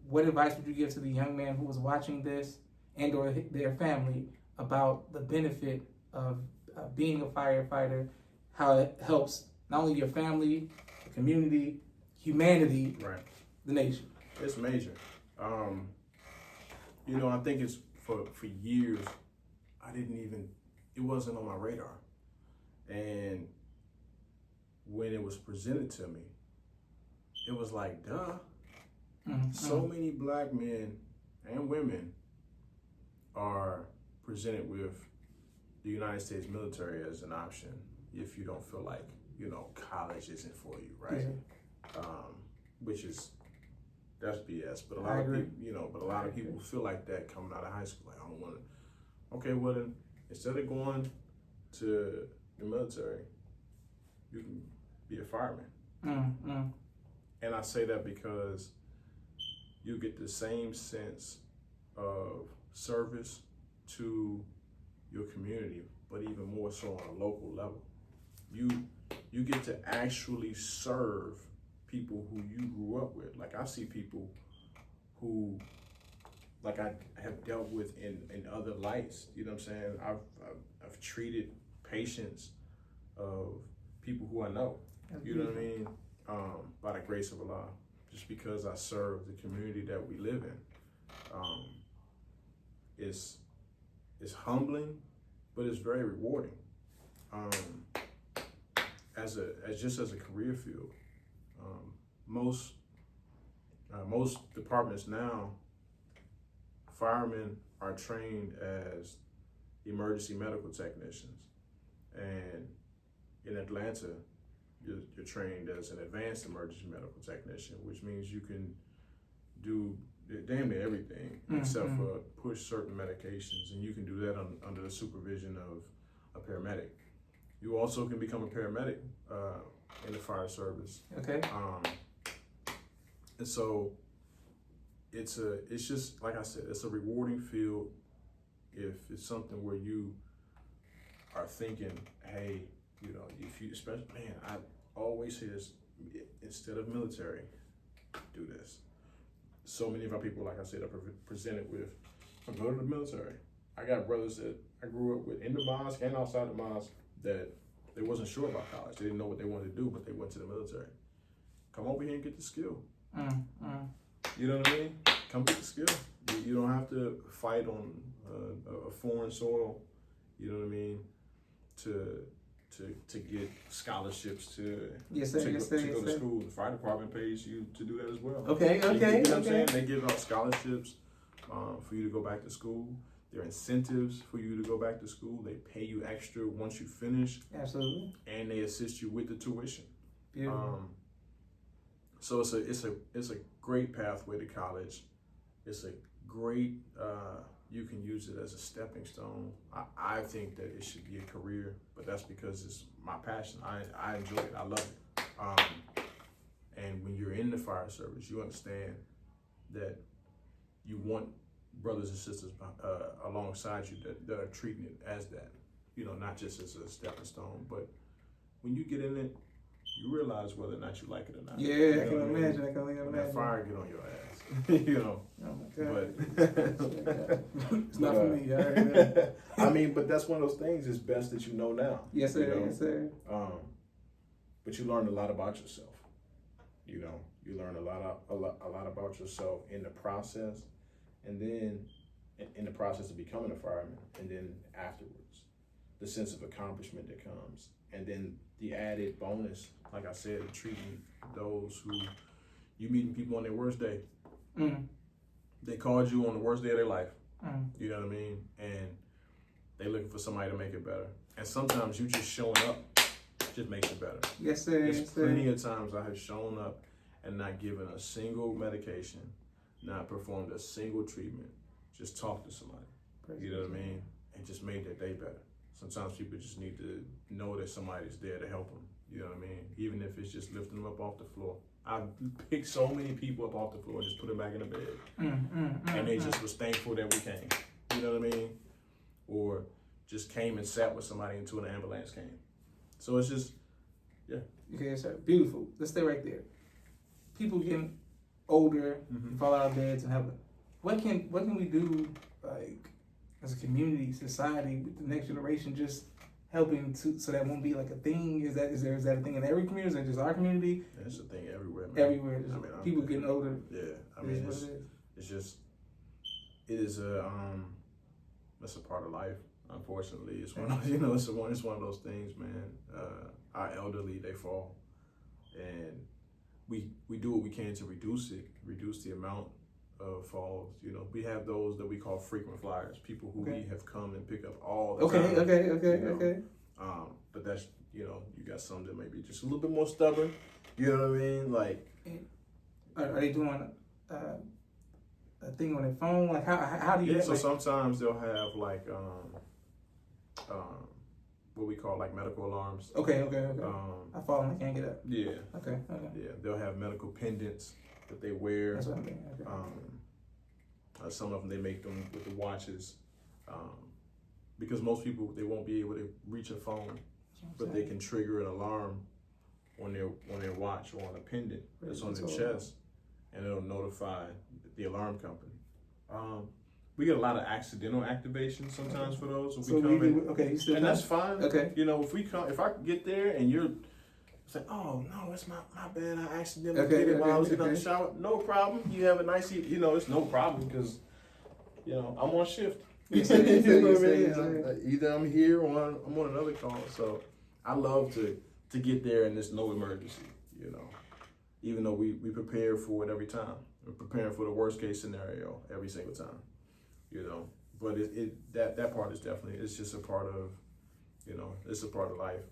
What advice would you give to the young man who was watching this and or their family about the benefit of being a firefighter, how it helps not only your family, the community, humanity, Right. the nation? It's major. You know, I think it's for years, it wasn't on my radar. And when it was presented to me, it was like, duh. So many black men and women are presented with the United States military as an option if you don't feel like, college isn't for you, right? Which is, that's BS. But a lot of people, but a lot of people feel like that coming out of high school. Like, I don't want to. Okay, well then, instead of going to the military, you can be a fireman. And I say that because you get the same sense of service to your community, but even more so on a local level. You get to actually serve people who you grew up with. Like, I see people who, like, I have dealt with in other lights. You know what I'm saying? I've treated patients of people who I know. You know what I mean? By the grace of Allah, just because I serve the community that we live in. It's humbling, but it's very rewarding. As a career field, most departments now, firemen are trained as emergency medical technicians, and in Atlanta, you're trained as an advanced emergency medical technician, which means you can do damn near everything except for push certain medications, and you can do that under the supervision of a paramedic. You also can become a paramedic in the fire service. Okay. And so it's just like I said, it's a rewarding field if it's something where you are thinking, hey, if you, especially, man, I always say this, instead of military, do this. So many of our people, like I said, are presented with, I'm going to the military. I got brothers that I grew up with in the mosque and outside the mosque that they wasn't sure about college. They didn't know what they wanted to do, but they went to the military. Come over here and get the skill. You know what I mean? Come get the skill. You don't have to fight on a foreign soil. You know what I mean? To get scholarships to go to school. The fire department pays you to do that as well. Okay. You know what I'm saying? They give out scholarships for you to go back to school. There are incentives for you to go back to school. They pay you extra once you finish. Absolutely. And they assist you with the tuition. Beautiful. So it's a great pathway to college. It's a great you can use it as a stepping stone. I think that it should be a career, but that's because it's my passion. I enjoy it. I love it. And when you're in the fire service, you understand that you want brothers and sisters alongside you that are treating it as that, not just as a stepping stone. But when you get in it, you realize whether or not you like it or not. Yeah, I can imagine. I can only when imagine. that fire get on your ass, Oh my God. But it's not for me. I heard that. I mean, but that's one of those things. It's best that you know now. Yes, sir. Yes, sir. But you learn a lot about yourself. You learn a lot about yourself in the process, and then in the process of becoming a fireman, and then afterwards, the sense of accomplishment that comes, and then the added bonus, like I said, treating those who you meeting people on their worst day. They called you on the worst day of their life. You know what I mean? And they looking for somebody to make it better. And sometimes you just showing up just makes it better. Yes, sir. There's plenty of times I have shown up and not given a single medication, not performed a single treatment, just talked to somebody. You know what I mean? And just made their day better. Sometimes people just need to know that somebody's there to help them. You know what I mean? Even if it's just lifting them up off the floor. I've picked so many people up off the floor and just put them back in the bed. And they just was thankful that we came. You know what I mean? Or just came and sat with somebody until an ambulance came. So it's just, yeah. Okay, sir. Beautiful. Let's stay right there. People getting older, fall out of beds and have what can we do, like, as a community, society, with the next generation, just helping so that won't be like a thing? Is that a thing in every community? Is that just our community? Yeah, it's a thing everywhere, man. Everywhere. People getting older. Yeah, I mean, it's just, it is that's a part of life. Unfortunately, it's one of it's one of those things, man. Our elderly, they fall, and we do what we can to reduce the amount of falls. You know, we have those that we call frequent flyers, people who we have come and pick up all the time. Okay. But that's, you know, you got some that may be just a little bit more stubborn. You know what I mean? Like, are they doing a thing on their phone? Like how do you? Yeah. So like, sometimes they'll have like what we call like medical alarms. Okay. I fall and I can't get up. Yeah. Okay. Yeah. They'll have medical pendants that they wear. That's what I mean. Okay. Some of them they make them with the watches, because most people they won't be able to reach a phone, but they can trigger an alarm on their watch or on a pendant that's on their chest, and it'll notify the alarm company. We get a lot of accidental activation sometimes for those. If we come in, you still and that's fine. Okay. You know, if I get there and you're saying, oh no, it's my bad, I accidentally did it while I was in the shower. No problem. You have a nice, you know, it's no problem because, you know, I'm on shift. You know what I mean? Either I'm here or I'm on another call. So I love to get there and there's no emergency, you know. Even though we prepare for it every time. We're preparing for the worst case scenario every single time, you know. But that part is definitely, it's just a part of, you know, it's a part of life.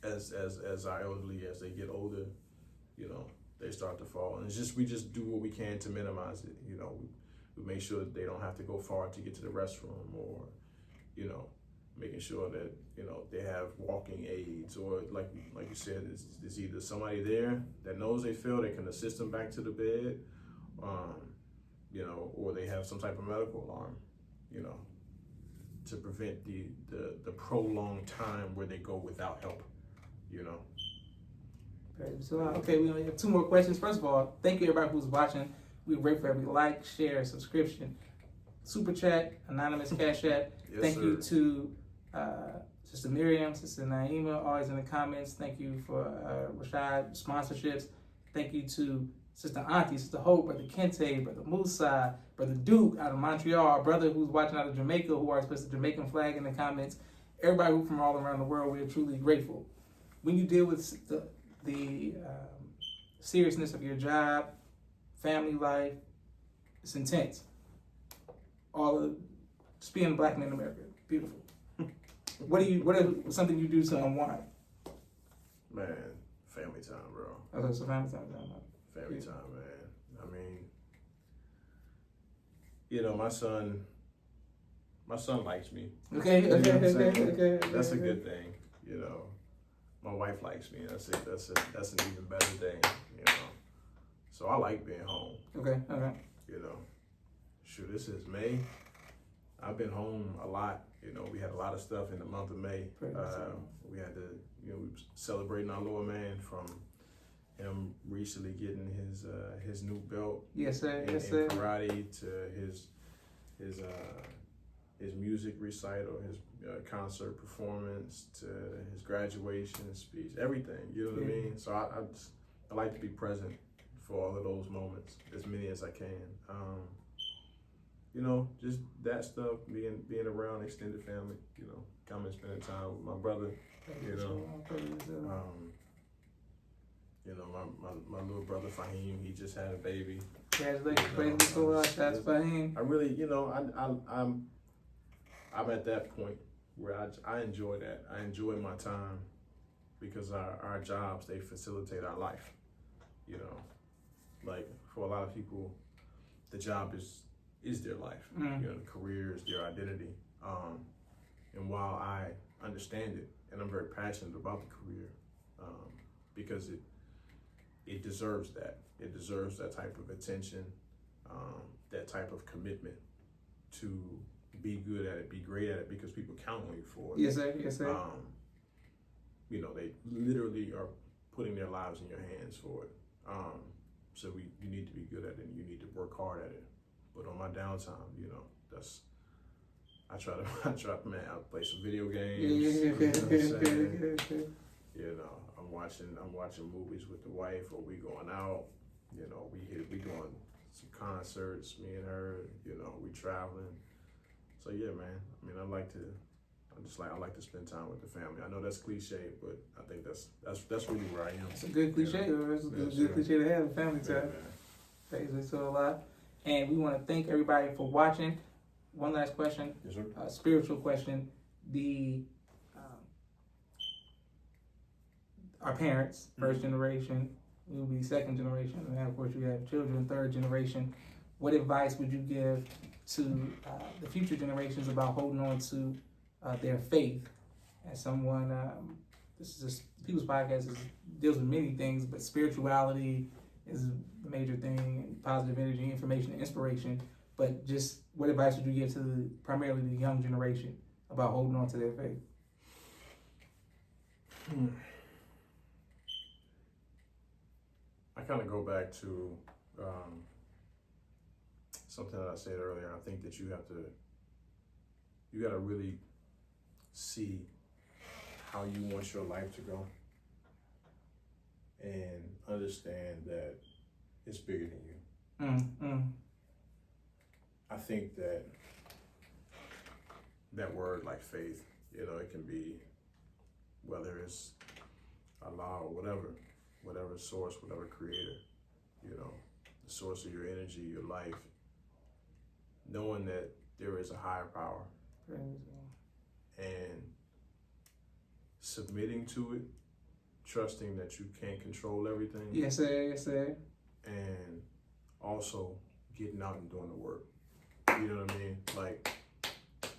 As our elderly, as they get older, you know, they start to fall. And it's just, we just do what we can to minimize it, you know. We make sure that they don't have to go far to get to the restroom, or, you know, making sure that, you know, they have walking aids, or like you said, it's either somebody there that knows they fell that can assist them back to the bed, you know, or they have some type of medical alarm, you know, to prevent the prolonged time where they go without help, you know. So, okay, we only have 2 more questions. First of all, thank you everybody who's watching. We're grateful for every like, share, subscription, super chat, anonymous cash app. Thank you to Sister Miriam, Sister Naima, always in the comments. Thank you for Rashad sponsorships. Thank you to Sister Auntie, Sister Hope, Brother Kente, Brother Musa, Brother Duke out of Montreal, our brother who's watching out of Jamaica, who always puts the Jamaican flag in the comments. Everybody who from all around the world, we are truly grateful. When you deal with the seriousness of your job, family life, it's intense. Just being a black man in America, beautiful. What is something you do to unwind? Man, family time, bro. Okay, so family time. Family time, man. I mean, you know, my son likes me. Okay. That's a good thing, you know. My wife likes me. That's an even better thing, you know. So I like being home. Okay. You know, shoot, this is May. I've been home a lot. You know, we had a lot of stuff in the month of May. We had to, you know, we were celebrating our little man, from him recently getting his new belt. Yes, sir. In karate, to his music recital, his concert performance, to his graduation speech, everything. You know what I mean? So I like to be present for all of those moments, as many as I can. You know, just that stuff, being around extended family, you know, coming, spending time with my brother, you know. You know, my little brother Fahim, he just had a baby. Congratulations, praise the Lord, that's Fahim. I really, you know, I'm at that point where I enjoy that. I enjoy my time because our jobs, they facilitate our life, you know. Like, for a lot of people, the job is their life. You know, the career is their identity. And while I understand it, and I'm very passionate about the career, because it deserves that. It deserves that type of attention, that type of commitment to be good at it, be great at it, because people count on you for it. Yes, sir. You know, they literally are putting their lives in your hands for it. So you need to be good at it, and you need to work hard at it. But on my downtime, you know, I try to, man, I play some video games. You know what I'm saying? You know, I'm watching movies with the wife, or we going out. You know, we doing some concerts, me and her. You know, we traveling. So yeah, man. I mean, I like I like to spend time with the family. I know that's cliche, but I think that's really where I am. It's a good cliche. It's a good cliche to have, family time. Praise to Allah. And we want to thank everybody for watching. One last question. Yes, sir. Spiritual question. Our parents, first generation, we will be second generation, and then of course you have children, third generation. What advice would you give to the future generations about holding on to their faith? As someone, this is People's Podcast deals with many things, but spirituality is a major thing, and positive energy, information, and inspiration. But just what advice would you give to primarily the young generation about holding on to their faith? I kind of go back to something that I said earlier. I think that you got to really see how you want your life to go and understand that it's bigger than you. I think that word like faith, it can be, whether it's Allah or whatever source, whatever creator, the source of your energy, your life, knowing that there is a higher power and submitting to it, trusting that you can't control everything. Yes, sir. Yes, sir. And also getting out and doing the work. You know what I mean?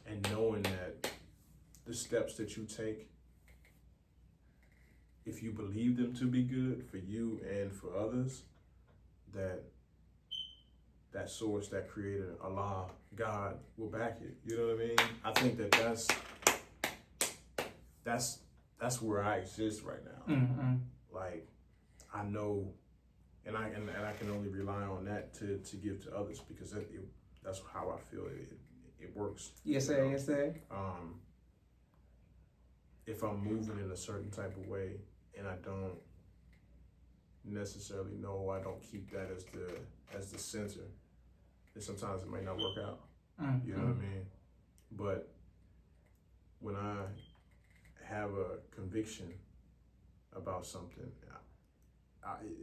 And knowing that the steps that you take, if you believe them to be good for you and for others, that source, that creator, Allah, God, will back it. You know what I mean? I think that's where I exist right now. I know, and I can only rely on that to give to others, because that's how I feel it works. Yes, sir. Yes, sir. If I'm moving in a certain type of way and I don't necessarily know, I don't keep that as the center, then sometimes it may not work out. You know what I mean? But when I have a conviction about something,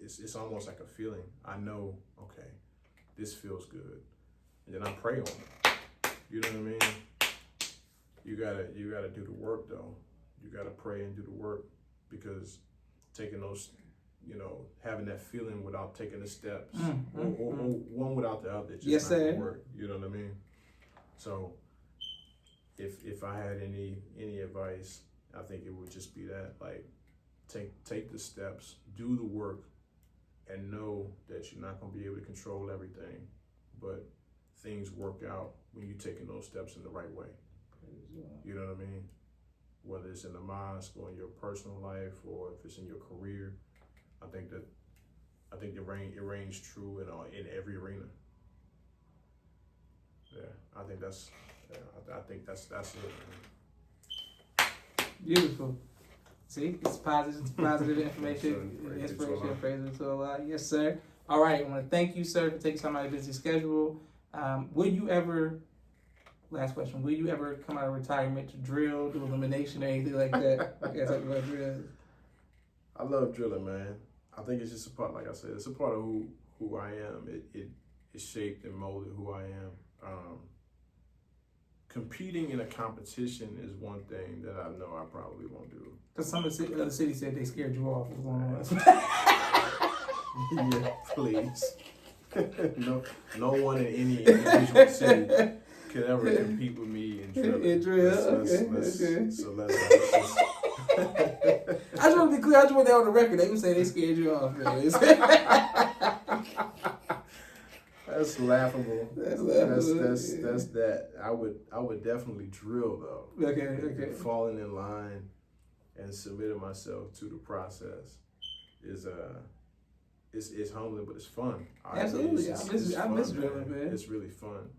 it's almost like a feeling. I know, okay, this feels good, and then I pray on it. You know what I mean? You gotta do the work though. You gotta pray and do the work, because taking those, having that feeling without taking the steps, or one without the other, it's just not gonna work. You know what I mean? So if I had any advice, I think it would just be that, take the steps, do the work, and know that you're not gonna be able to control everything, but things work out when you're taking those steps in the right way. You know what I mean? Whether it's in the mosque or in your personal life, or if it's in your career, I think it reigns true in every arena. Yeah, I think that's it. Beautiful. See, it's positive information, inspiration, praise to Allah. Yes, sir. All right, I want to thank you, sir, for taking time out of your busy schedule. Last question, will you ever come out of retirement to drill, do elimination, or anything like that? Okay, talk about drill. I love drilling, man. I think it's just a part, like I said, it's a part of who I am. It shaped and molded who I am. Competing in a competition is one thing that I know I probably won't do. Because some of the other cities said they scared you off. What's going on? Yeah, please. No one in any individual city could ever compete with me in drilling. So let's I just want to be clear. I just want that on the record. They would say they scared you off, man. That's laughable. That's that. I would definitely drill though. Okay. Falling in line and submitting myself to the process is it's humbling, but it's fun. Absolutely, I miss drilling, man. It's really fun.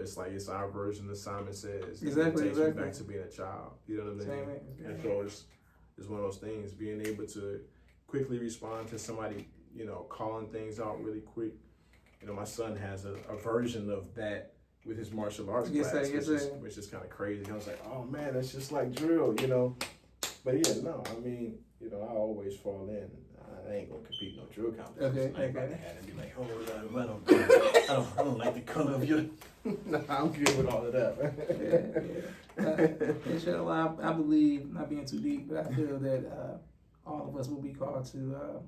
It's like it's our version of Simon Says. Exactly. It takes me back to being a child. You know what I mean? And so it's one of those things, being able to quickly respond to somebody, calling things out really quick. My son has a version of that with his martial arts Yes, class, sir, yes, sir. which is kind of crazy. I was like, oh man, that's just like drill, you know. But yeah, no, I mean, you know, I always fall in. I ain't gonna compete no drill competition. Okay, I ain't about okay. to have and be like, oh, I don't like the color of your. Nah, I'm good with all of that. Yeah. Inshallah, I believe, not being too deep, but I feel that all of us will be called to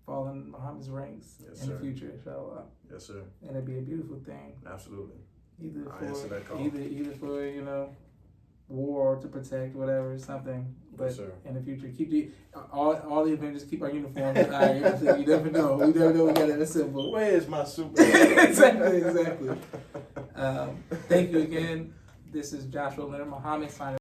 fall in Muhammad's ranks Yes, in sir. the future, inshallah. Yes, sir. And it'd be a beautiful thing. Absolutely. Either I answer that call. either for, you know, war to protect, whatever, something. But Yes, sir. in the future, keep all the Avengers keep our uniforms ironed. So you never know. We never know we got that assembled. Where's my super? Exactly. Thank you again. This is Joshua Leonard Muhammad signing